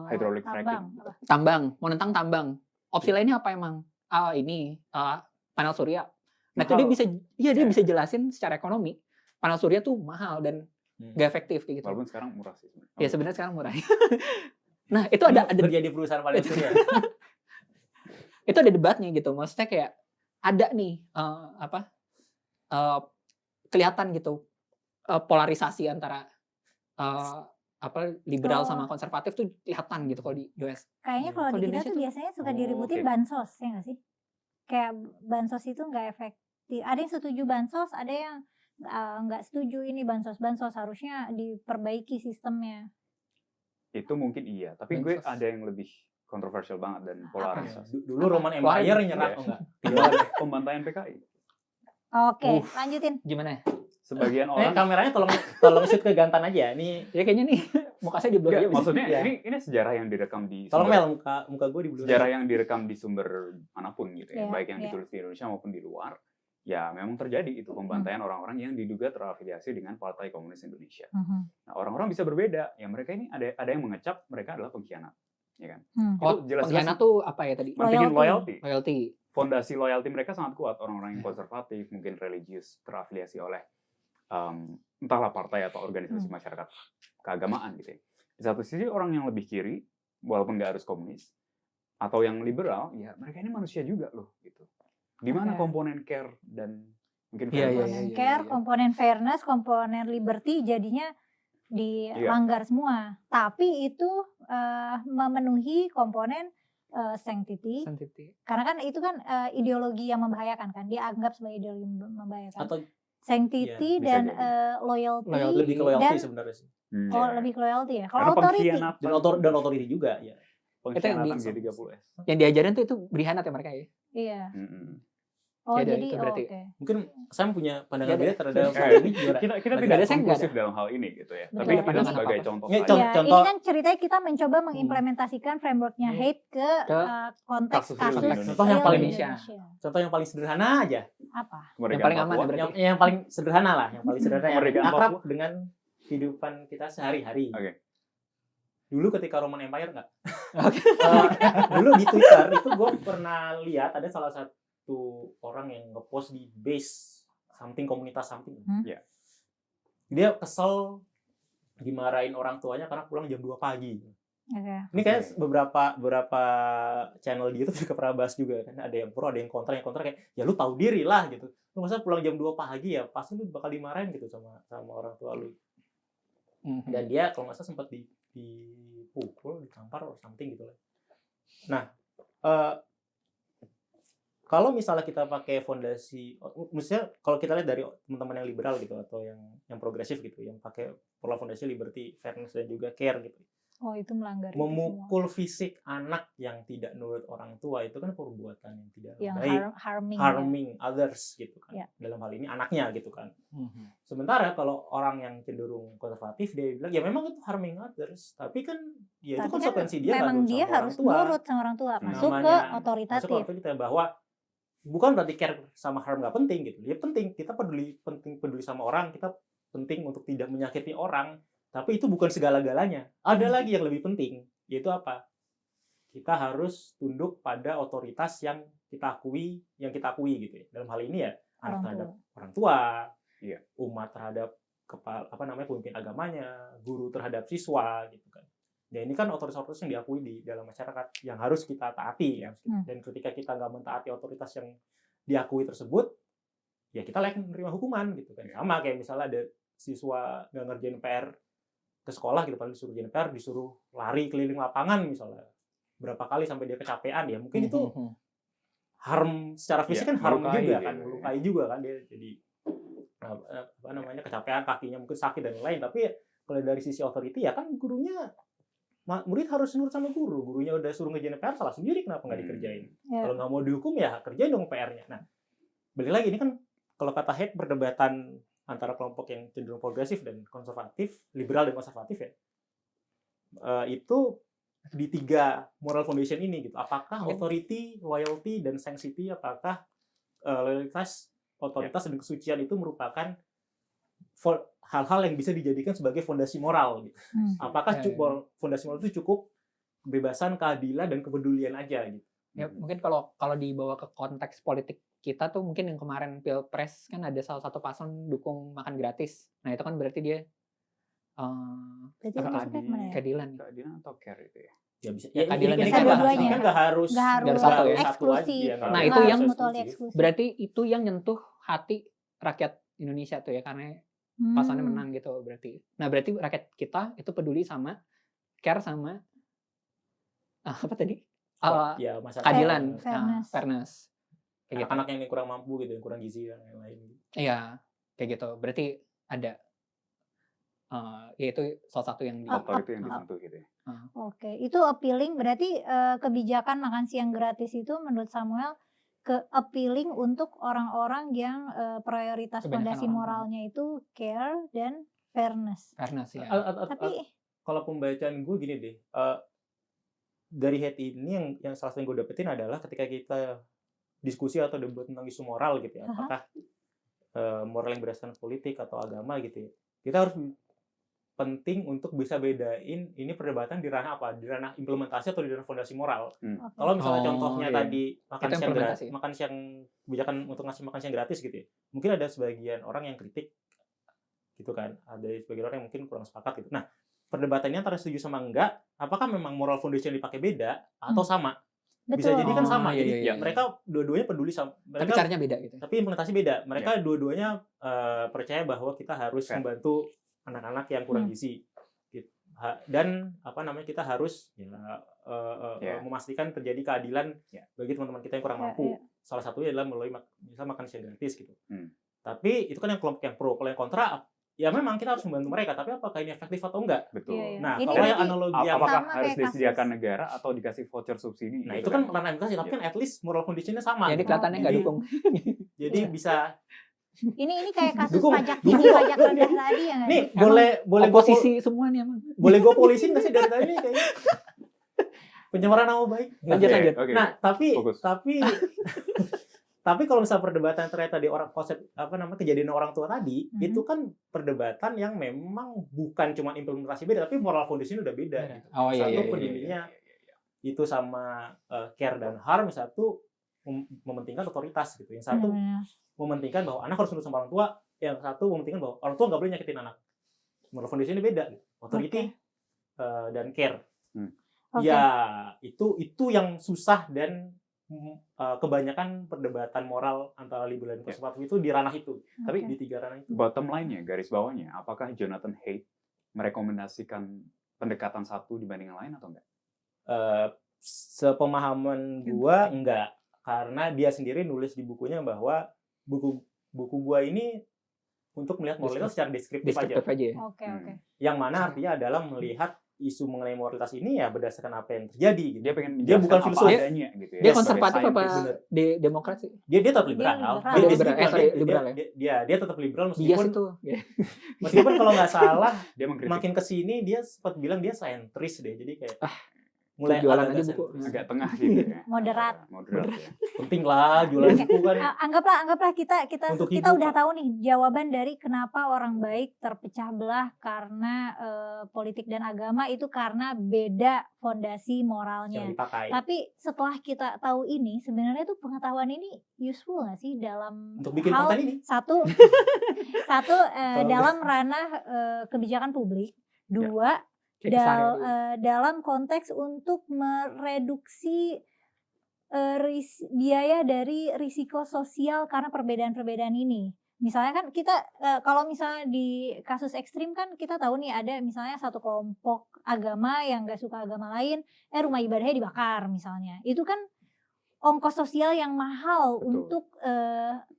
Hydraulic Tambang. fracking. tambang, mau nentang tambang. Opsi lainnya apa emang? Panel surya. Nah, itu dia Ya. bisa jelasin secara ekonomi. Panel surya tuh mahal dan gak efektif kayak gitu. Walaupun sekarang murah sih. Ya sebenarnya sekarang murah. Nah, itu ada kerja di perusahaan paling surya. itu ada debatnya gitu. Maksudnya kayak ada nih kelihatan gitu polarisasi antara liberal sama konservatif tuh kelihatan gitu kalau di US. Kayaknya kalau Kalau di di kita Indonesia tuh tuh- biasanya suka Oh, diributin oke. bansos, ya nggak sih? Kayak bansos itu nggak efektif. Ada yang setuju bansos, ada yang nggak setuju ini bansos harusnya diperbaiki sistemnya. Itu mungkin iya, tapi gue Bansos. ada yang lebih kontroversial banget dan polaris. Dulu Roman Empire nyerang, Iya. oh enggak. Pembantaian PKI. Oke, lanjutin. Gimana? Sebagian orang Kameranya tolong shoot ke Gantan aja. Ini Ya kayaknya nih muka saya di blur Enggak, aja. maksudnya Iya. ini sejarah yang direkam di tolong sumber- Mel muka gue di blur. sejarah yang direkam di sumber manapun gitu ya, Iya, baik yang iya. ditulis di Indonesia maupun di luar. Ya memang terjadi itu pembantaian orang-orang yang diduga terafiliasi dengan Partai Komunis Indonesia. Nah, orang-orang bisa berbeda. Ya mereka ini ada yang mengecap mereka adalah pengkhianat, ya kan? Oh, Itu jelas-jelas pengkhianat tuh apa ya tadi? mentingin Loyalty. loyalty. Loyalty. Fondasi loyalty mereka sangat kuat. Orang-orang yang konservatif, mungkin religius, terafiliasi oleh entahlah partai atau organisasi masyarakat keagamaan gitu ya. Di satu sisi orang yang lebih kiri, walaupun nggak harus komunis, atau yang liberal, ya mereka ini manusia juga loh gitu. Di mana Oke. komponen care dan mungkin Iya, fairness? Komponen care, komponen fairness, komponen liberty jadinya dilanggar semua. Tapi itu memenuhi komponen sanctity. Karena kan itu kan ideologi yang membahayakan kan. Dia anggap sebagai ideologi membahayakan. Atau Sanctity Iya, bisa dan jadi. loyalty. lebih ke loyalty dan sebenarnya sih. lebih ke loyalty ya. Kalau Karena authority. pengkhianatan Dan authority juga ya. pengkhianatan G30S. Yang diajarin tuh itu berkhianat ya mereka ya. Iya. Mm-mm. Oh Beda jadi itu oh, berarti. oke. Mungkin Sam punya pandangan Nggak ada. beda terhadap Nggak hal ini gimana? Kita Nggak tidak ada, saya nggak konklusif ada. dalam hal ini gitu ya. Betul. Tapi kita Pandangan sebagai apa-apa. contoh Nggak, saja. Ya, contoh- ini kan ceritanya kita mencoba mengimplementasikan frameworknya Hmm. hate ke Ke konteks kasus kasus real Indonesia. Contoh yang real paling Indonesia. Contoh yang paling sederhana aja. Apa? Kemerdekaan Yang paling aman Papua. ya berarti. Yang paling sederhana lah, yang paling sederhana yang Kemerdekaan akrab Papua. dengan kehidupan kita sehari-hari. Oke. Dulu ketika Roman Empire nggak? Oke. Dulu di Twitter itu gue pernah lihat ada salah satu orang yang ngepost di base something komunitas something. Ya. Dia kesel dimarahin orang tuanya karena pulang jam 2 pagi. Oke. Ini kayak beberapa channel di YouTube juga pernah bahas juga kan, ada yang pro, ada yang kontra kayak ya lu tahu diri lah gitu. Lu masa pulang jam 2 pagi ya, pasti lu bakal dimarahin gitu sama orang tua lu. Dan dia kalau nggak salah sempat dipukul, ditampar or something gitu lah. Nah, kalau misalnya kita pakai fondasi, maksudnya kalau kita lihat dari teman-teman yang liberal gitu atau yang progresif gitu, yang pakai pola fondasi liberty, fairness dan juga care gitu. Oh itu melanggar itu semua. Memukul fisik anak yang tidak nurut orang tua itu kan perbuatan yang tidak Yang baik, harming. harming others gitu kan. Ya. Dalam hal ini anaknya gitu kan. Sementara kalau orang yang cenderung konservatif dia bilang ya memang itu harming others, tapi kan ya itu Tapi konsekuensi kan dia nggak memang nurut dia sama harus orang tua. nurut sama orang tua. Masuk ke Namanya- otoritatif. Masuk ke kita bahwa bukan berarti care sama harm nggak penting gitu. Ya penting, kita peduli sama orang, kita penting untuk tidak menyakiti orang. Tapi itu bukan segala-galanya. Ada lagi yang lebih penting, yaitu apa? Kita harus tunduk pada otoritas yang kita akui gitu ya. Dalam hal ini ya anak Orang terhadap tua. orang tua, Iya. umat terhadap pemimpin agamanya, guru terhadap siswa gitu kan. Ya ini kan otoritas-otoritas yang diakui di dalam masyarakat yang harus kita taati ya. Dan ketika kita nggak mentaati otoritas yang diakui tersebut, ya kita layak menerima hukuman gitu kan. Sama kayak misalnya ada siswa nggak ngerjain PR ke sekolah gitu, padahal disuruh ngerjain PR, disuruh lari keliling lapangan misalnya berapa kali sampai dia kecapean ya mungkin itu harm secara fisik Ya, kan harm melukai juga gitu kan, ya. melukai juga kan dia jadi kecapean, kakinya mungkin sakit dan lain. Tapi kalau dari sisi authority ya kan gurunya, murid harus nurut sama gurunya udah suruh ngerjain PR salah sendiri kenapa nggak dikerjain. Ya. Kalau nggak mau dihukum ya kerjain dong PR-nya. Nah balik lagi ini kan kalau kata Haidt perdebatan antara kelompok yang cenderung progresif dan konservatif, liberal dan konservatif ya, itu di 3 moral foundation ini gitu. Apakah authority, loyalty, dan sanctity, apakah loyalitas, otoritas, dan kesucian itu merupakan hal-hal yang bisa dijadikan sebagai fondasi moral gitu. Apakah fondasi moral itu cukup kebebasan, keadilan, dan kepedulian aja gitu. Ya mungkin kalau dibawa ke konteks politik kita tuh mungkin yang kemarin Pilpres kan ada salah satu paslon dukung makan gratis. Nah itu kan berarti dia Berarti masuknya kemana ya? keadilan. Keadilan atau care itu ya? Ya bisa. Ya, keadilan ini bisa kan dua-duanya. kan nggak harus satu ya. eksklusif. aja, Nah, nggak itu harus yang mutually eksklusif. eksklusif. Berarti itu yang nyentuh hati rakyat Indonesia tuh ya karena paslonnya menang gitu berarti. Nah berarti rakyat kita itu peduli sama care sama apa tadi? Ya masalah Keadilan, fairness. Kayak gitu. anak-anak yang kurang mampu gitu, yang kurang gizi dan lain-lain. Iya, kayak gitu. Berarti ada ya itu salah satu yang Faktor itu yang disentuh gitu ya. Oke, itu appealing berarti kebijakan makan siang gratis itu menurut Samuel appealing untuk orang-orang yang prioritas Kebanyakan fondasi orang. moralnya itu care dan fairness. fairness ya. Tapi Kalau pembacaan gue gini deh, dari Haidt ini yang salah satu yang gue dapetin adalah ketika kita diskusi atau debat tentang isu moral gitu ya, apakah moral yang berdasarkan politik atau agama gitu ya, kita harus penting untuk bisa bedain ini perdebatan di ranah apa, di ranah implementasi atau di ranah fondasi moral. Kalau misalnya contohnya iya. tadi makan Itu siang implementasi. gratis, makan siang kebijakan untuk ngasih makan siang gratis gitu ya, mungkin ada sebagian orang yang kritik gitu kan, ada sebagian orang yang mungkin kurang sepakat gitu. Nah perdebatannya antara setuju sama enggak, apakah memang moral foundation yang dipakai beda atau sama? Bisa betul. jadi kan sama. Iya, Jadi iya, iya. mereka dua-duanya peduli sama. Tapi Mereka, caranya beda gitu. tapi implementasi beda. Mereka dua-duanya percaya bahwa kita harus Fair. membantu anak-anak yang kurang gizi. Gitu. Dan kita harus memastikan terjadi keadilan bagi teman-teman kita yang kurang mampu. Salah satunya adalah melalui makan siang gratis gitu. Tapi itu kan yang kelompok yang pro. Kalau yang kontra ya memang kita harus membantu mereka, tapi apakah ini efektif atau enggak? Betul. Iya, iya. Nah, Ini kalau berarti yang analogi yang Apakah sama harus kayak disediakan kasus- negara atau dikasih voucher subsidi? nah gitu itu kan ranah edukasi, tapi Iya. kan at least moral conditionnya sama. Jadi gitu. kelihatannya nggak Jadi- dukung. Jadi bisa Ini kayak kasus Dukung. pajak Dukung. pajak rendah tadi ya nggak nih sih? boleh gue Oposisi semua nih emang. boleh gue polisi nggak sih dari tadi nih kayaknya pencemaran nama baik. Lanjut, Oke, lanjut. oke. Nah tapi Fokus. tapi kalau misalnya perdebatan ternyata di orang konsep kejadian orang tua tadi Mhm. itu kan perdebatan yang memang bukan cuma implementasi beda tapi moral condition udah beda. Gitu. Oh iya Satu iya. pendirinya itu sama care dan harm, satu mementingkan otoritas gitu. Yang satu Benar. mementingkan bahwa anak harus nurut sama orang tua, yang satu mementingkan bahwa orang tua nggak boleh nyakitin anak. Moral condition ini beda. Gitu. Authority dan care. Oke. Ya itu yang susah dan kebanyakan perdebatan moral antara liberal dan konservatif itu di ranah itu. Tapi Oke. di tiga ranah itu. Bottom line-nya, garis bawahnya, apakah Jonathan Haidt merekomendasikan pendekatan satu dibanding yang lain atau enggak? Sepemahaman gua enggak, karena dia sendiri nulis di bukunya bahwa buku gua ini untuk melihat moralitas secara deskriptif aja. Deskriptif aja ya. Oke, oke. Yang mana artinya adalah melihat isu mengenai moralitas ini ya berdasarkan apa yang terjadi gitu. Dia pengen Dia bukan menjelaskan filsuf. apa adanya gitu ya. Dia sebagai konservatif apa scientist. bener. Demokrat sih? Dia tetap Dia liberal. liberal. Oh, dia liberal. Sorry, liberal ya. Dia tetap liberal Bias meskipun itu. meskipun kalau nggak salah Dia mengkritik makin kesini dia sempat bilang dia sentris deh. Jadi kayak mulai jualan agak-agak aja buku. sentris. agak tengah gitu ya. Moderat. Moderat ya. Penting lah jualan Oke. buku kan. Anggaplah kita Untuk kita hidup, udah Pak. tahu nih jawaban dari kenapa orang baik terpecah belah karena politik dan agama itu karena beda fondasi Yang moralnya. dipakai Tapi setelah kita tahu ini, sebenarnya tuh pengetahuan ini useful nggak sih dalam untuk bikin hal konten ini. satu dalam ranah kebijakan publik, dua Kayak keseharian. dalam konteks untuk mereduksi biaya dari risiko sosial karena perbedaan-perbedaan ini. Misalnya kan kita kalau misalnya di kasus ekstrim kan kita tahu nih ada misalnya satu kelompok agama yang nggak suka agama lain, rumah ibadahnya dibakar misalnya. Itu kan ongkos sosial yang mahal Betul. untuk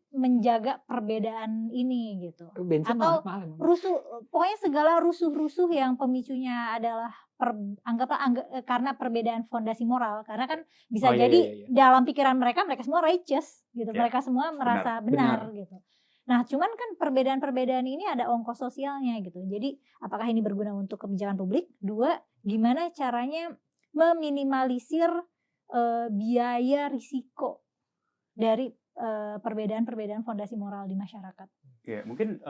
menjaga perbedaan ini gitu. Bensin Atau mahal emang. Pokoknya segala rusuh-rusuh yang pemicunya adalah karena perbedaan fondasi moral, karena kan bisa Oh, iya, jadi iya, iya. dalam pikiran mereka semua righteous gitu, Ya, mereka semua merasa benar gitu. Nah cuman kan perbedaan-perbedaan ini ada ongkos sosialnya gitu, jadi apakah ini berguna untuk kebijakan publik? Dua, gimana caranya meminimalisir biaya risiko dari perbedaan-perbedaan fondasi moral di masyarakat. Ya, mungkin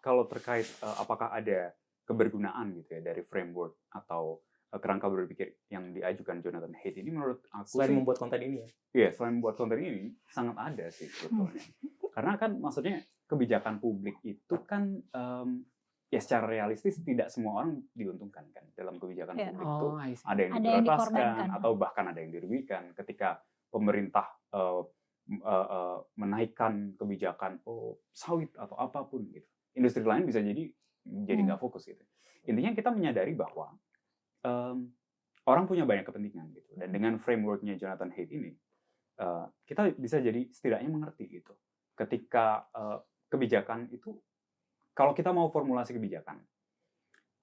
kalau terkait apakah ada kebergunaan gitu ya dari framework atau kerangka berpikir yang diajukan Jonathan Haidt ini, menurut aku Selain sih, membuat konten ini ya. iya, selain membuat konten ini sangat ada sih sebetulnya. Karena kan maksudnya kebijakan publik itu kan ya secara realistis tidak semua orang diuntungkan kan dalam kebijakan Ya. publik itu. Oh, I see. Ada yang Ada yang diprioritaskan dikorbankan. atau bahkan ada yang dirugikan ketika pemerintah menaikkan kebijakan sawit atau apapun gitu. Industri lain bisa jadi nggak fokus gitu. Intinya kita menyadari bahwa orang punya banyak kepentingan gitu, dan dengan frameworknya Jonathan Haidt ini kita bisa jadi setidaknya mengerti gitu. Ketika kebijakan itu, kalau kita mau formulasi kebijakan,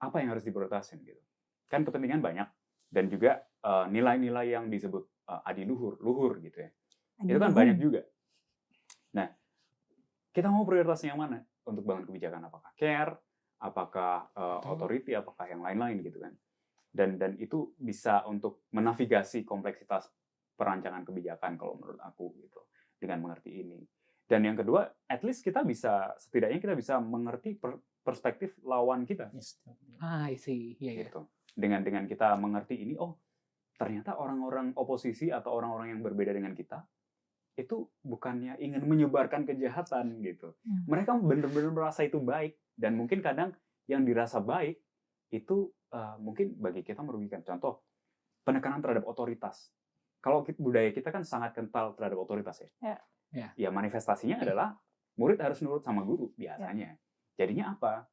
apa yang harus diprioritaskan gitu? Kan kepentingan banyak, dan juga nilai-nilai yang disebut adiluhur gitu ya. Itu kan banyak juga. Nah, kita mau prioritasnya yang mana untuk bangun kebijakan? Apakah care, apakah authority, apakah yang lain-lain gitu kan? Dan itu bisa untuk menavigasi kompleksitas perancangan kebijakan kalau menurut aku gitu, dengan mengerti ini. Dan yang kedua, at least setidaknya kita bisa mengerti perspektif lawan kita I see. Iya, iya. gitu. Dengan kita mengerti ini, ternyata orang-orang oposisi atau orang-orang yang berbeda dengan kita itu bukannya ingin menyebarkan kejahatan gitu. Mereka benar-benar merasa itu baik, dan mungkin kadang yang dirasa baik itu mungkin bagi kita merugikan. Contoh, penekanan terhadap otoritas. Kalau budaya kita kan sangat kental terhadap otoritas ya. Ya. Ya manifestasinya adalah murid harus nurut sama guru biasanya. Jadinya apa?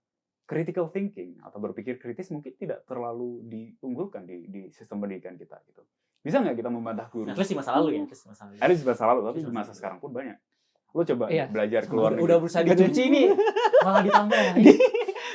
Critical thinking atau berpikir kritis mungkin tidak terlalu diunggulkan di sistem pendidikan kita gitu. Bisa nggak kita membantah guru? At least di masa lalu ya. Ada di masa lalu, tapi di masa sekarang pun banyak. Lo coba Iya. belajar keluar Udah berusaha dicuci nih, malah ditambah lagi.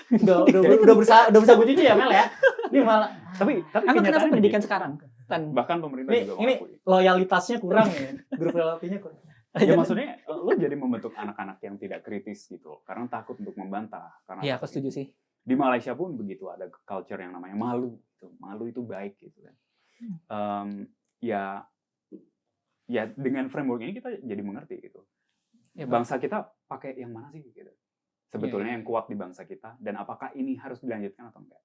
udah berusaha gue jujur ya Mel ya. Ini malah Tapi Emang kenapa kenyataannya pendidikan gitu. sekarang? Bahkan pemerintah ini juga ini mengakui. loyalitasnya kurang ya. Grup loyaltinya kurang. Ya maksudnya lo jadi membentuk anak-anak yang tidak kritis gitu karena takut untuk membantah. Karena Iya, aku setuju sih. di Malaysia pun begitu, ada culture yang namanya malu. Malu itu baik gitu kan. Ya dengan framework ini kita jadi mengerti gitu. Ya, Bang. Bangsa kita pakai yang mana sih gitu. Sebetulnya yang kuat di bangsa kita, dan apakah ini harus dilanjutkan atau enggak?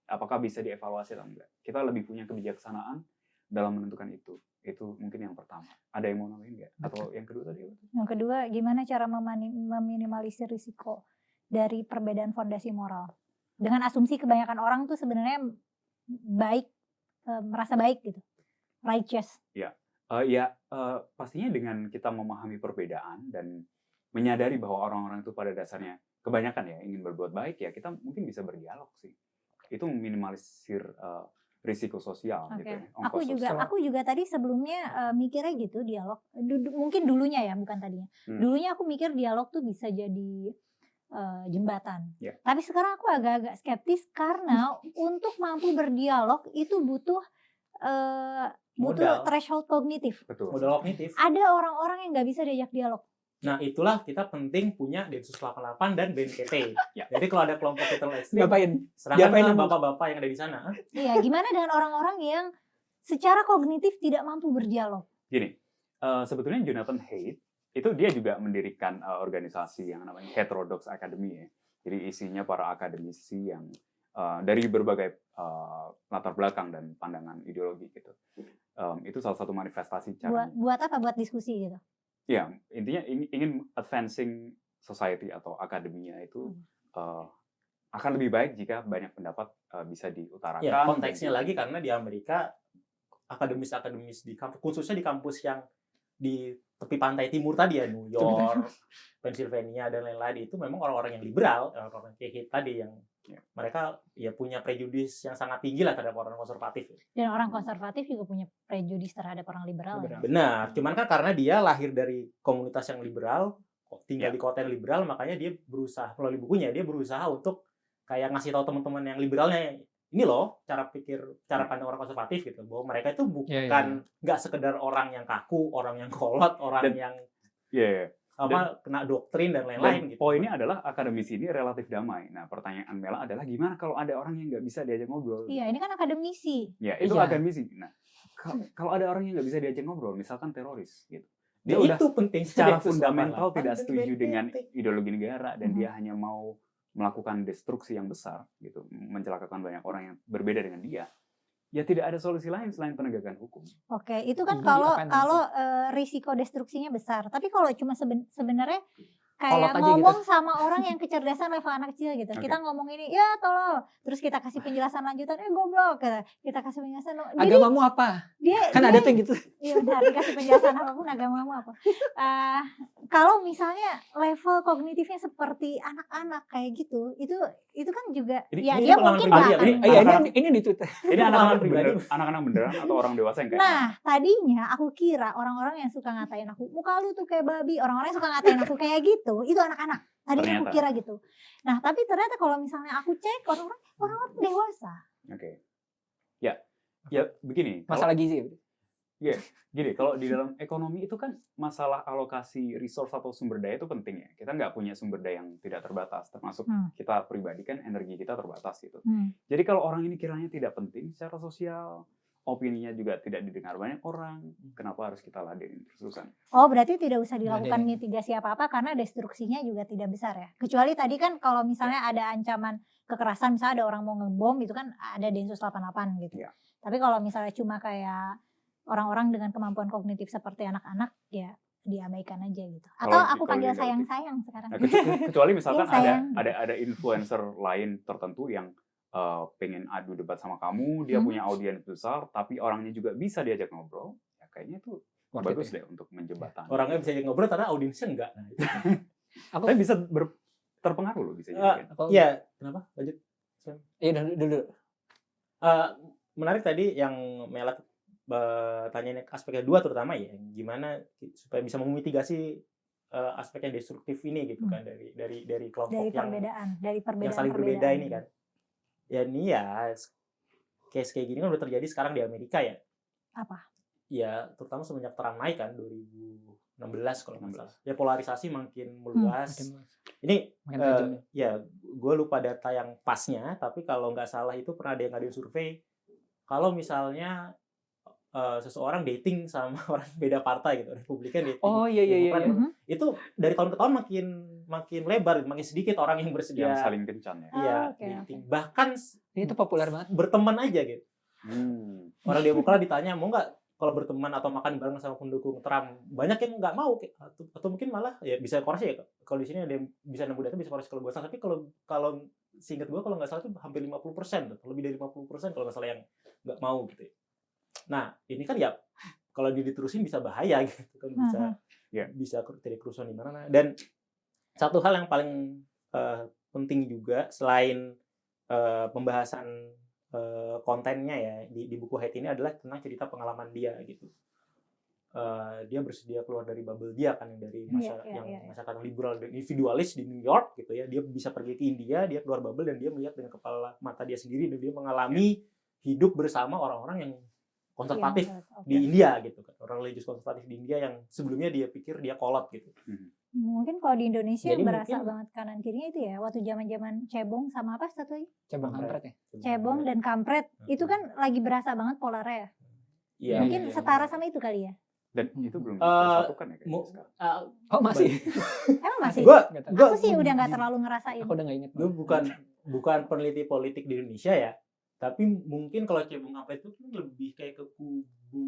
Apakah bisa dievaluasi atau enggak? Kita lebih punya kebijaksanaan dalam menentukan itu. Itu mungkin yang pertama. Ada yang mau nambahin enggak? Atau yang kedua tadi apa? Yang kedua, gimana cara meminimalisir risiko dari perbedaan fondasi moral? Dengan asumsi kebanyakan orang tuh sebenarnya baik, merasa baik gitu, righteous. Pastinya dengan kita memahami perbedaan dan menyadari bahwa orang-orang itu pada dasarnya kebanyakan ya ingin berbuat baik, ya kita mungkin bisa berdialog sih. Itu meminimalisir risiko sosial gitu ya. Ongkos sosial. Aku juga tadi sebelumnya mikirnya gitu, dialog. Mungkin dulunya ya, bukan tadinya. Dulunya aku mikir dialog tuh bisa jadi jembatan. Yeah. Tapi sekarang aku agak-agak skeptis karena untuk mampu berdialog itu butuh threshold kognitif. Betul. Modal kognitif. Ada orang-orang yang nggak bisa diajak dialog. Nah, itulah kita penting punya Densus 88 dan BNPT. Jadi kalau ada kelompok terlalu ekstrim, Ngapain? serahkan ke bapak-bapak yang ada di sana. Iya, gimana dengan orang-orang yang secara kognitif tidak mampu berdialog? Gini, sebetulnya Jonathan Haidt itu dia juga mendirikan organisasi yang namanya Heterodox Academy ya. Jadi isinya para akademisi yang dari berbagai latar belakang dan pandangan ideologi gitu. Itu salah satu manifestasi cara. Buat apa? Buat diskusi gitu. Ya, intinya ingin advancing society atau akademinya itu akan lebih baik jika banyak pendapat bisa diutarakan. Ya, konteksnya lagi karena di Amerika akademis-akademis di kampus, khususnya di kampus yang di tepi pantai timur tadi ya, New York, Pennsylvania dan lain-lain, itu memang orang-orang yang liberal, orang-orang kayak tadi yang mereka ya punya prejudis yang sangat tinggi lah terhadap orang konservatif. Dan orang konservatif juga punya prejudis terhadap orang liberal. Ya? Benar, cuman kan karena dia lahir dari komunitas yang liberal, tinggal di kota yang liberal, makanya dia berusaha, melalui bukunya dia berusaha untuk kayak ngasih tahu teman-teman yang liberalnya, ini loh cara pandang orang konservatif gitu, bahwa mereka itu bukan nggak sekedar orang yang kaku, orang yang kolot, orang yang kena doktrin dan lain-lain gitu. Poinnya adalah akademisi ini relatif damai. Nah, pertanyaan Mela adalah gimana kalau ada orang yang nggak bisa diajak ngobrol? Iya, ini kan akademisi. Ya, itu akademisi. Nah, kalau ada orang yang nggak bisa diajak ngobrol, misalkan teroris gitu. Dia udah itu penting secara fundamental tidak setuju dengan ideologi negara dan dia hanya mau melakukan destruksi yang besar gitu, mencelakakan banyak orang yang berbeda dengan dia. Ya tidak ada solusi lain selain penegakan hukum. Oke, itu kan kalau risiko destruksinya besar. Tapi kalau cuma sebenarnya kayak ngomong gitu sama orang yang kecerdasan level anak kecil gitu. Kita ngomong ini, ya tolong. Terus kita kasih penjelasan lanjutan, goblok. Kita kasih penjelasan. Agamamu apa? Kan ada tuh gitu. Iya benar, dikasih penjelasan apapun agamamu apa. Kalau misalnya level kognitifnya seperti anak-anak kayak gitu, itu kan juga dia mungkin ini di Twitter. Ini anak-anak beneran atau orang dewasa yang kayak. Nah, tadinya aku kira orang-orang yang suka ngatain aku, muka lu tuh kayak babi, orang-orang yang suka ngatain aku kayak gitu, itu anak-anak. Tadinya aku kira gitu. Nah, tapi ternyata kalau misalnya aku cek orang-orang dewasa. Oke. Ya begini. Masalah gizi. Iya, gini, kalau di dalam ekonomi itu kan masalah alokasi resource atau sumber daya itu penting ya. Kita nggak punya sumber daya yang tidak terbatas, termasuk kita pribadi kan energi kita terbatas gitu. Jadi kalau orang ini kiranya tidak penting secara sosial, opininya juga tidak didengar banyak orang, kenapa harus kita ladenin terus-terusan? Oh, berarti tidak usah dilakukan mitigasi apa-apa karena destruksinya juga tidak besar ya. Kecuali tadi kan kalau misalnya ada ancaman kekerasan, misalnya ada orang mau ngebom, itu kan ada Densus 88 gitu. Tapi kalau misalnya cuma kayak orang-orang dengan kemampuan kognitif seperti anak-anak, ya diabaikan aja gitu. Atau aku panggil sayang-sayang sekarang. Nah, kecuali misalkan ada influencer lain tertentu yang pengen adu debat sama kamu, dia punya audiens besar, tapi orangnya juga bisa diajak ngobrol, ya kayaknya itu bagus deh untuk menjembatani. Orangnya bisa diajak ngobrol, karena audiensnya enggak. Nah, tapi bisa terpengaruh loh, bisa jadi. Iya, kenapa? Lanjut. Iya, dulu. Menarik tadi yang Mela tanyain aspek kedua terutama ya, gimana supaya bisa memitigasi aspek yang destruktif ini gitu kan dari kelompok dari perbedaan yang saling berbeda ini kan. Ya ini ya case kayak gini kan udah terjadi sekarang di Amerika ya. Apa? Ya terutama semenjak Trump naik kan 2016 kalau nggak salah. Ya polarisasi makin meluas. Ini ya gue lupa data yang pasnya, tapi kalau nggak salah itu pernah ada yang ngadain survei kalau misalnya seseorang dating sama orang beda partai gitu, Republikan dating. Oh iya. Itu dari tahun ke tahun makin lebar, makin sedikit orang yang bersedia yang saling kencan ya. Iya, dating. Bahkan itu populer banget. Berteman aja gitu. Orang Demokrat ditanya mau nggak kalau berteman atau makan bareng sama pendukung Trump, banyak yang nggak mau atau mungkin malah ya bisa koreksi ya. Kalau di sini ada yang bisa nemu data bisa koreksi kalau gue salah, tapi kalau seingat gue kalau nggak salah itu hampir 50%, lebih dari 50% kalau nggak salah yang nggak mau gitu ya. Nah, ini kan ya kalau diterusin bisa bahaya gitu kan, bisa terjadi kerusuhan di mana. Dan satu hal yang paling penting juga selain pembahasan kontennya ya di buku Hate ini adalah tentang cerita pengalaman dia gitu. Dia bersedia keluar dari bubble dia kan, yang dari masyarakat liberal dan individualis di New York gitu ya. Dia bisa pergi ke India, dia keluar bubble dan dia melihat dengan kepala mata dia sendiri dan dia mengalami hidup bersama orang-orang yang konservatif di India gitu kan, orang religius konservatif di India yang sebelumnya dia pikir dia kolot gitu. Mungkin kalau di Indonesia Jadi berasa banget kanan kirinya itu ya, waktu zaman cebong sama apa satu lagi? Cebong kampret ya. Cebong dan kampret itu kan lagi berasa banget polarnya ya. Mungkin setara sama itu kali ya. Dan itu belum disatukan ya kayaknya sekarang. Oh masih. Emang masih? Aku sih udah nggak terlalu ngerasain. Aku udah nggak inget. Gue bukan peneliti politik di Indonesia ya. Tapi mungkin kalau cebong kampret itu kan lebih kayak ke kubu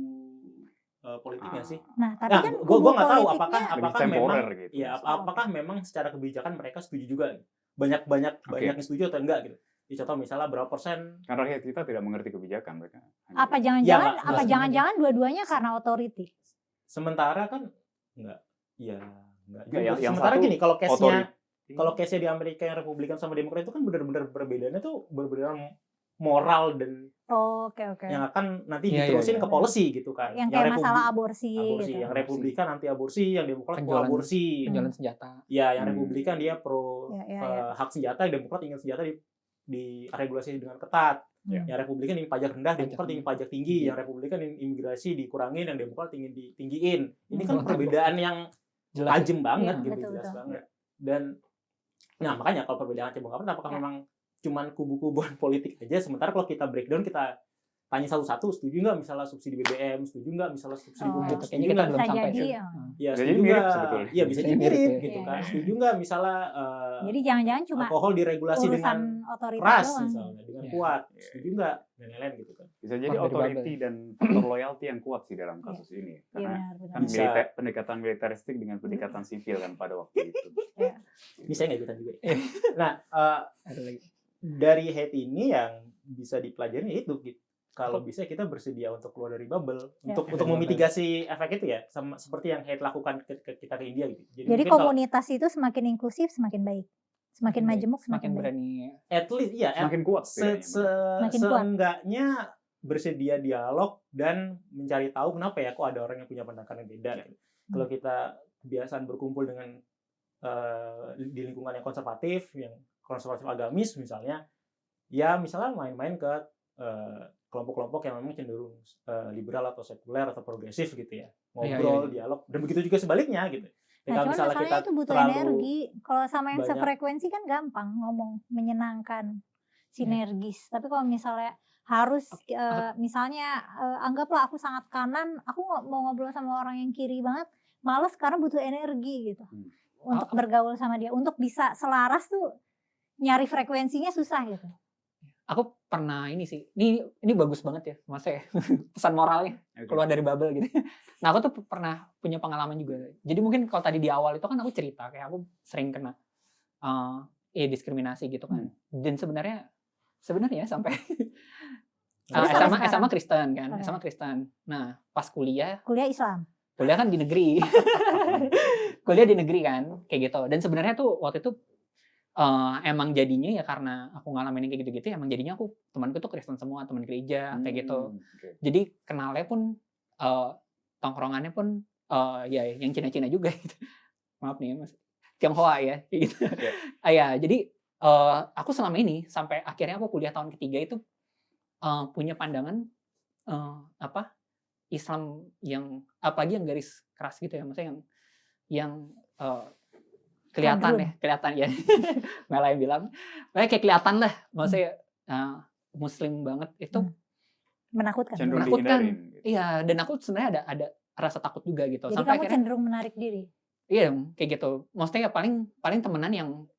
politiknya sih. Nah, tapi kan gue nggak tahu apakah memang gitu. Ya apakah memang secara kebijakan mereka setuju juga. Banyak yang setuju atau enggak gitu. Di contoh misalnya berapa persen? Karena rakyat kita tidak mengerti kebijakan mereka. Apa jangan-jangan dua-duanya karena authority? Sementara kan enggak. Sementara gini, kalau case-nya di Amerika yang Republikan sama Demokrat itu kan benar-benar perbedaannya tuh benar-benar moral dan yang akan nanti diterusin ke policy gitu kan. Yang kayak masalah aborsi gitu. Yang Republikan anti aborsi, yang Demokrat pro aborsi. Penjualan senjata. Ya, yang Republikan dia pro hak senjata, yang Demokrat ingin senjata diregulasi dengan ketat. Yang Republikan ingin pajak rendah, Demokrat ingin pajak tinggi. Yang Republikan ingin imigrasi dikurangin, yang Demokrat ingin ditinggiin. Ini kan perbedaan yang tajam banget gitu, jelas banget. Dan nah makanya kalau perbedaan cebong kampret apakah memang cuman kubu-kubuan politik aja, sementara kalau kita breakdown, kita tanya satu-satu, setuju nggak misalnya subsidi BBM, setuju nggak misalnya subsidi pupuk, setuju nggak belum sampai ya setuju nggak, ya bisa jadi mirip gitu kan, setuju nggak misalnya jadi jangan-jangan cuma alkohol diregulasi dengan keras misalnya, dengan kuat, setuju nggak, dan lain-lain gitu kan. Bisa jadi authority dan faktor loyalty yang kuat sih dalam kasus ini, karena kan pendekatan militeristik dengan pendekatan sipil kan pada waktu itu. Bisa nggak ikutan juga. Nah, ada lagi dari Hate ini yang bisa dipelajari itu gitu. Kalau bisa kita bersedia untuk keluar dari bubble untuk memitigasi efek itu ya, sama seperti yang Hate lakukan kita ke India gitu. Jadi komunitas itu semakin inklusif semakin baik. Semakin majemuk semakin berani. At least ya, semakin kuat. Seenggaknya bersedia dialog dan mencari tahu kenapa ya kok ada orang yang punya pandangan yang beda gitu. Kalau kita kebiasaan berkumpul dengan di lingkungan yang konservatif agamis misalnya, ya misalnya main-main ke kelompok-kelompok yang memang cenderung liberal atau sekuler atau progresif gitu ya, ngobrol, dialog, dan begitu juga sebaliknya gitu. Nah, misalnya kita itu butuh energi. Kalau sama yang sefrekuensi kan gampang ngomong, menyenangkan, sinergis. Tapi kalau misalnya harus misalnya anggaplah aku sangat kanan, aku mau ngobrol sama orang yang kiri banget, males karena butuh energi gitu untuk bergaul sama dia, untuk bisa selaras tuh nyari frekuensinya susah gitu. Aku pernah ini sih, ini bagus banget ya, maksudnya pesan moralnya keluar dari bubble gitu. Nah aku tuh pernah punya pengalaman juga. Jadi mungkin kalau tadi di awal itu kan aku cerita kayak aku sering kena diskriminasi gitu kan. Dan sebenarnya sampai SMA Kristen kan, SMA Kristen. Nah pas kuliah Islam. Kuliah kan di negeri. Kuliah di negeri kan, kayak gitu. Dan sebenarnya tuh waktu itu emang jadinya ya karena aku ngalamin kayak gitu-gitu, emang jadinya temanku tuh Kristen semua, teman gereja kayak gitu. Jadi kenalnya pun tongkrongannya pun ya yang Cina-Cina juga gitu. maaf nih Mas, Tionghoa ya, kayak gitu. Ya, jadi aku selama ini sampai akhirnya aku kuliah tahun ketiga itu punya pandangan Islam yang apalagi yang garis keras gitu ya, maksudnya yang kelihatan ya, Mela yang bilang, kayak kelihatan lah, maksudnya Muslim banget itu menakutkan. Cenderung Iya, dan aku sebenarnya ada rasa takut juga gitu. Jadi Sampai kamu cenderung menarik diri. Iya, kayak gitu. Maksudnya paling temenan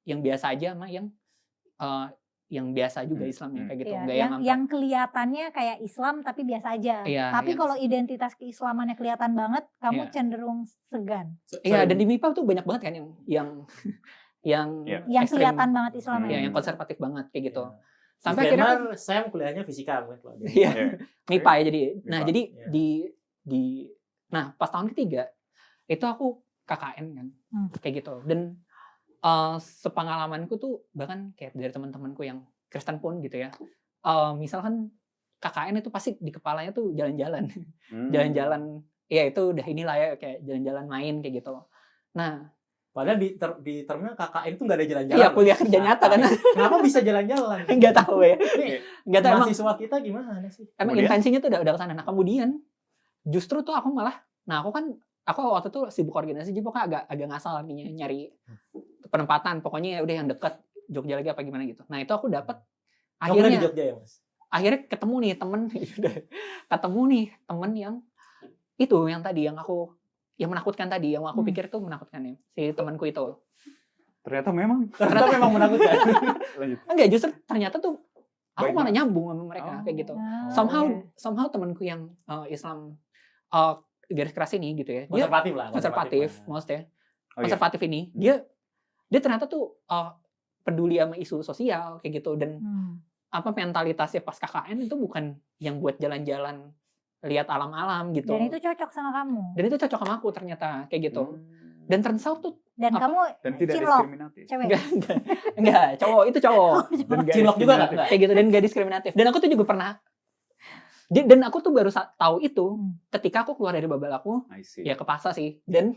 yang biasa aja sama yang biasa juga Islamnya kayak gitu. Iya, Nggak yang kelihatannya kayak Islam tapi biasa aja. Iya, tapi kalau identitas keislamannya kelihatan banget, kamu cenderung segan. Iya, dan di MIPA tuh banyak banget kan yang ekstrem, kelihatan banget Islamnya. Iya, yang konservatif banget kayak gitu. Sampai akhirnya saya kuliahnya fisika mungkin. Iya. MIPA ya jadi. Nah, jadi nah pas tahun ketiga itu aku KKN kan. Kayak gitu. Dan sepengalamanku tuh bahkan kayak dari teman-temanku yang Kristen pun gitu ya. Misalkan KKN itu pasti di kepalanya tuh jalan-jalan. Jalan-jalan, ya itu udah inilah ya kayak jalan-jalan main kayak gitu. Nah, padahal di terminal KKN itu nggak ada jalan-jalan. Iya, kuliah kerja nyata kan. Kenapa bisa jalan-jalan? Nggak tahu ya. Nggak tahu mahasiswa kita gimana sih? Emang intensinya tuh udah kesana. Nah, kemudian justru tuh aku waktu itu sibuk organisasi, jadi pokoknya agak ngasal artinya nyari penempatan, pokoknya udah yang deket Jogja lagi apa gimana gitu. Nah itu aku dapat akhirnya di Jogja ya Mas? Akhirnya ketemu nih temen yang itu yang tadi yang menakutkan tadi, yang aku pikir tuh menakutkan ya, si temanku itu. Ternyata memang menakutkan. Enggak, justru ternyata tuh aku malah nyambung sama mereka kayak gitu. Somehow temanku yang Islam garis keras ini gitu ya. Konservatif maksudnya. Konservatif ini, dia ternyata tuh peduli sama isu sosial kayak gitu, dan mentalitasnya pas KKN itu bukan yang buat jalan-jalan lihat alam-alam gitu. Dan itu cocok sama kamu. Dan itu cocok sama aku ternyata kayak gitu. Dan turns out tuh kamu tidak diskriminatif. Cewek. Enggak, cowok itu cowok. Dan cilok juga enggak kayak gitu, dan enggak diskriminatif. Dan aku tuh juga pernah, dan aku tuh baru tahu itu ketika aku keluar dari bubble aku, ya ke Pasa sih, dan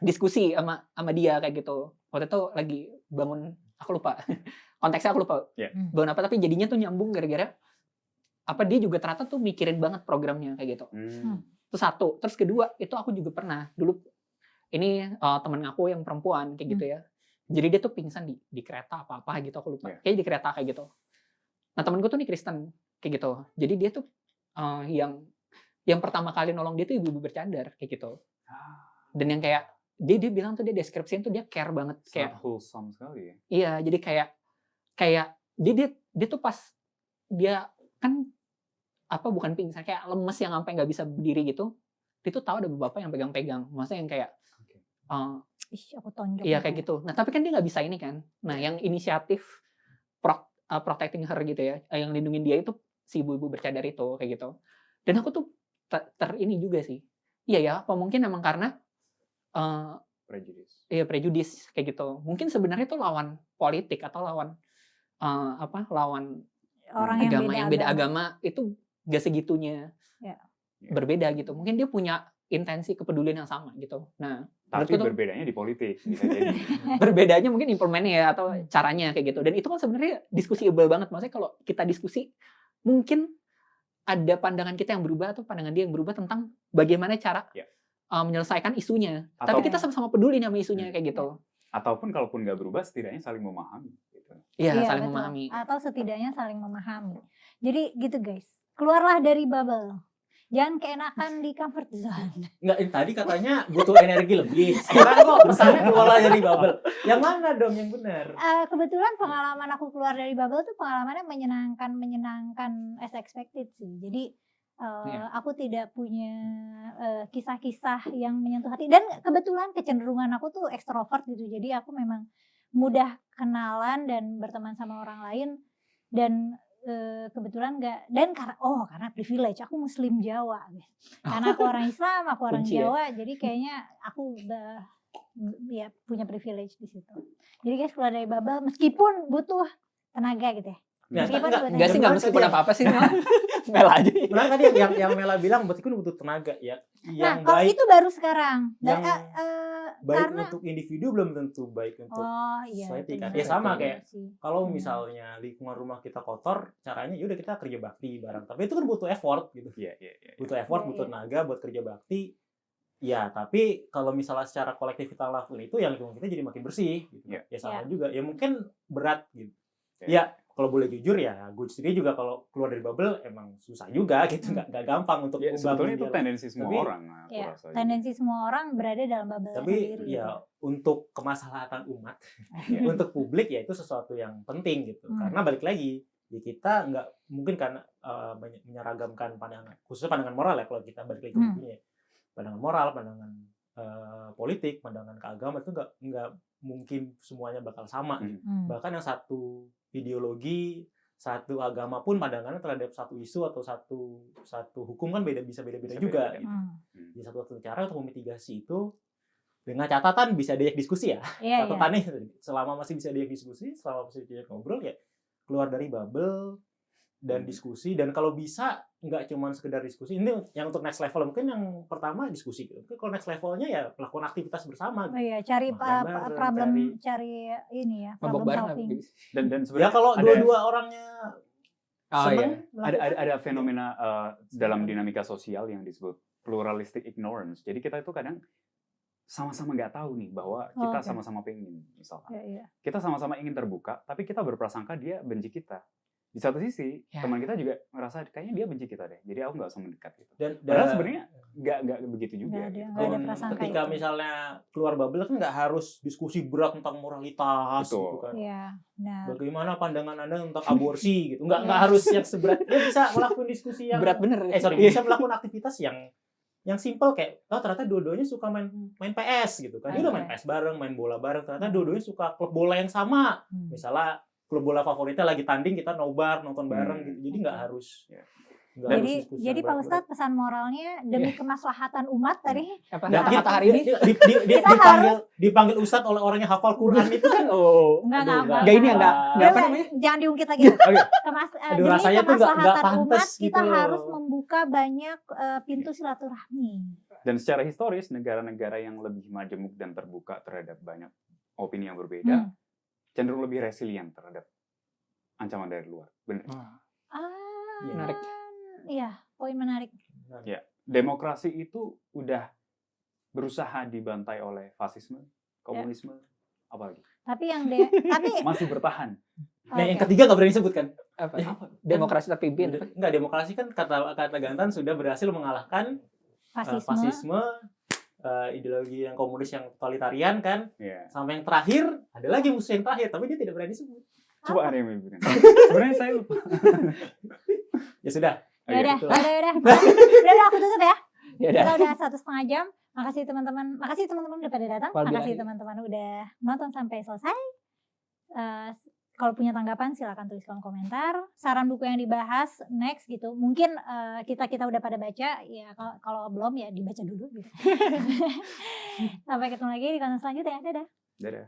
diskusi sama dia kayak gitu. Waktu itu lagi bangun, aku lupa konteksnya, aku lupa bangun apa, tapi jadinya tuh nyambung gara-gara dia juga ternyata tuh mikirin banget programnya kayak gitu. Itu satu. Terus kedua, itu aku juga pernah dulu, ini temen aku yang perempuan kayak gitu ya. Jadi dia tuh pingsan di kereta apa gitu, aku lupa. Kayaknya di kereta kayak gitu. Nah temenku tuh nih Kristen kayak gitu. Jadi dia tuh yang pertama kali nolong dia tuh ibu-ibu bercadar kayak gitu. Dan yang kayak dia bilang tuh, dia deskripsiin tuh dia care banget, kayak wholesome sekali ya. Iya, jadi kayak dia tuh pas dia kan bukan pingsan, kayak lemes yang sampai nggak bisa berdiri gitu. Dia tuh tahu ada bapak yang pegang-pegang, maksudnya yang kayak aku tonjok. Iya kayak gitu. Nah tapi kan dia nggak bisa ini kan. Nah yang inisiatif protecting her gitu ya, yang lindungin dia itu si ibu-ibu bercadar itu kayak gitu. Dan aku tuh ini juga sih. Iya ya, apa mungkin emang karena prejudis kayak gitu. Mungkin sebenarnya itu lawan politik atau lawan lawan orang yang beda agama itu gak segitunya berbeda gitu. Mungkin dia punya intensi kepedulian yang sama gitu. Nah, tapi berbedanya di politik bisa jadi. Berbedanya mungkin implementnya ya, atau caranya kayak gitu. Dan itu kan sebenarnya diskusiable banget. Maksudnya kalau kita diskusi, mungkin ada pandangan kita yang berubah atau pandangan dia yang berubah tentang bagaimana cara menyelesaikan isunya. Tapi kita sama-sama peduli sama isunya kayak gitu. Ataupun kalaupun nggak berubah, setidaknya saling memahami. Iya, saling betul. memahami. Atau setidaknya saling memahami. Jadi gitu guys, keluarlah dari bubble. Jangan keenakan di comfort zone. Enggak, tadi katanya butuh energi lebih. Sekarang kok pesannya keluarlah dari bubble. Yang mana dong yang benar? Kebetulan pengalaman aku keluar dari bubble tuh pengalamannya menyenangkan as expected sih. Jadi aku tidak punya kisah-kisah yang menyentuh hati. Dan kebetulan kecenderungan aku tuh ekstrovert gitu. Jadi aku memang mudah kenalan dan berteman sama orang lain. Dan kebetulan karena privilege, aku Muslim Jawa, karena aku orang Islam, aku orang Jawa, jadi kayaknya aku udah punya privilege di situ. Jadi guys, keluar dari bubble meskipun butuh tenaga gitu ya. Meskipun apa-apa sih, Mela aja. Benar tadi yang Mela bilang meskipun butuh tenaga ya. Nah, kalau itu baru sekarang. baik karena untuk individu belum tentu baik untuk oh iya society itu kan. benar. Ya sama Betul kayak sih. kalau Benar. misalnya lingkungan rumah kita kotor, caranya yaudah kita kerja bakti bareng. Tapi itu kan butuh effort gitu. Iya. Butuh effort, Iya, butuh iya. tenaga buat kerja bakti. Ya, tapi kalau misalnya secara kolektif kita lakuin itu, ya lingkungan kita jadi makin bersih. Gitu. Iya. Ya sama Iya. juga. Ya mungkin berat gitu. Iya. Ya, kalau boleh jujur ya, gue sendiri juga kalau keluar dari bubble emang susah juga gitu. Nggak gampang untuk Ya, sebetulnya itu dia. tendensi semua Tapi- orang, aku Iya, rasa. tendensi semua orang berada dalam bubble Tapi sendiri. ya untuk kemaslahatan umat, Iya. untuk publik ya itu sesuatu yang penting gitu. Hmm. Karena balik lagi, ya kita nggak mungkin karena menyeragamkan pandangan, khususnya pandangan moral ya kalau kita balik lagi ke Hmm. bukunya. Pandangan moral, pandangan politik, pandangan keagamaan itu nggak mungkin semuanya bakal sama. Hmm. Bahkan yang satu ideologi, satu agama pun pandangannya terhadap satu isu atau satu hukum kan bisa beda-beda Bisa juga. beda-beda. Gitu. Jadi satu cara untuk memitigasi itu dengan catatan bisa diajak diskusi ya. Iya, iya. Catatannya selama masih bisa diajak diskusi, selama masih diajak ngobrol ya keluar dari bubble dan diskusi, dan kalau bisa nggak cuma sekedar diskusi. Ini yang untuk next level, mungkin yang pertama diskusi gitu. Tapi kalau next levelnya ya melakukan aktivitas bersama. Oh iya, cari Makan bareng, problem, cari ini ya, Mabok problem bareng solving. Dan Ya sebenarnya kalau ada- dua-dua orangnya Oh seneng iya. melakukan, ada fenomena dalam dinamika sosial yang disebut pluralistic ignorance. Jadi kita itu kadang sama-sama nggak tahu nih bahwa kita oke. sama-sama pengen, misalkan. Iya, iya. Kita sama-sama ingin terbuka, tapi kita berprasangka dia benci kita. Di satu sisi, Ya. teman kita juga merasa kayaknya dia benci kita deh. Jadi aku nggak usah mendekat gitu. dan Padahal sebenarnya nggak begitu juga. Nggak ada- gitu. nggak ada dan prasangka ketika itu. misalnya keluar bubble kan nggak harus diskusi berat tentang moralitas Betul. gitu kan. Iya, benar. Bagaimana pandangan Anda tentang aborsi gitu. Nggak harus yang seberat. Dia bisa melakukan diskusi yang Berat bener. bisa melakukan aktivitas yang simple kayak ternyata dua-duanya suka main PS gitu kan. Dia udah main Oke. PS bareng, main bola bareng. Ternyata dua-duanya suka klub bola yang sama. Hmm. Misalnya klub bola favoritnya lagi tanding, kita nobar nonton bareng gitu. Jadi nggak Oke. harus Ya. nggak harus Jadi diskusi jadi yang Pak berat-berat. Ustadz pesan moralnya demi kemaslahatan umat tadi. Apa Dan kata hari ini? Kita dipanggil Ustadz oleh orang yang hafal Quran itu kan Enggak, aduh, Nggak ini ya, nggak apa Udah, namanya? jangan diungkit lagi. Oke. Aduh, Demi rasanya tuh nggak kemaslahatan umat pantas kita gitu loh. harus membuka banyak pintu silaturahmi. Dan secara historis, negara-negara yang lebih majemuk dan terbuka terhadap banyak opini yang berbeda, cenderung lebih resilient terhadap ancaman dari luar. Benar. Menarik. Iya, poin menarik. Demokrasi itu udah berusaha dibantai oleh fasisme, komunisme, apalagi. Tapi yang tapi Masih bertahan. Nah, yang oke. ketiga nggak berani sebut kan? Apa? Demokrasi tapi bin. Enggak, demokrasi kan kata Gantan sudah berhasil mengalahkan fasisme, ideologi yang komunis yang totalitarian kan. Ya. Sampai yang terakhir, ada lagi musuh yang terakhir, tapi dia tidak berani sebut. Coba ada yang menyebutkan. Sebenarnya saya lupa. Ya sudah. Ya udah, itulah. udah aku tutup ya. Ya udah. Kita udah 1,5 jam. Makasih teman-teman udah pada datang. Wabillahi. Makasih teman-teman udah nonton sampai selesai. Kalau punya tanggapan silakan tulis kolom komentar. Saran buku yang dibahas next gitu. Mungkin kita udah pada baca ya, kalau belum ya dibaca dulu gitu. Sampai ketemu lagi di konten selanjutnya. Dadah. Dadah.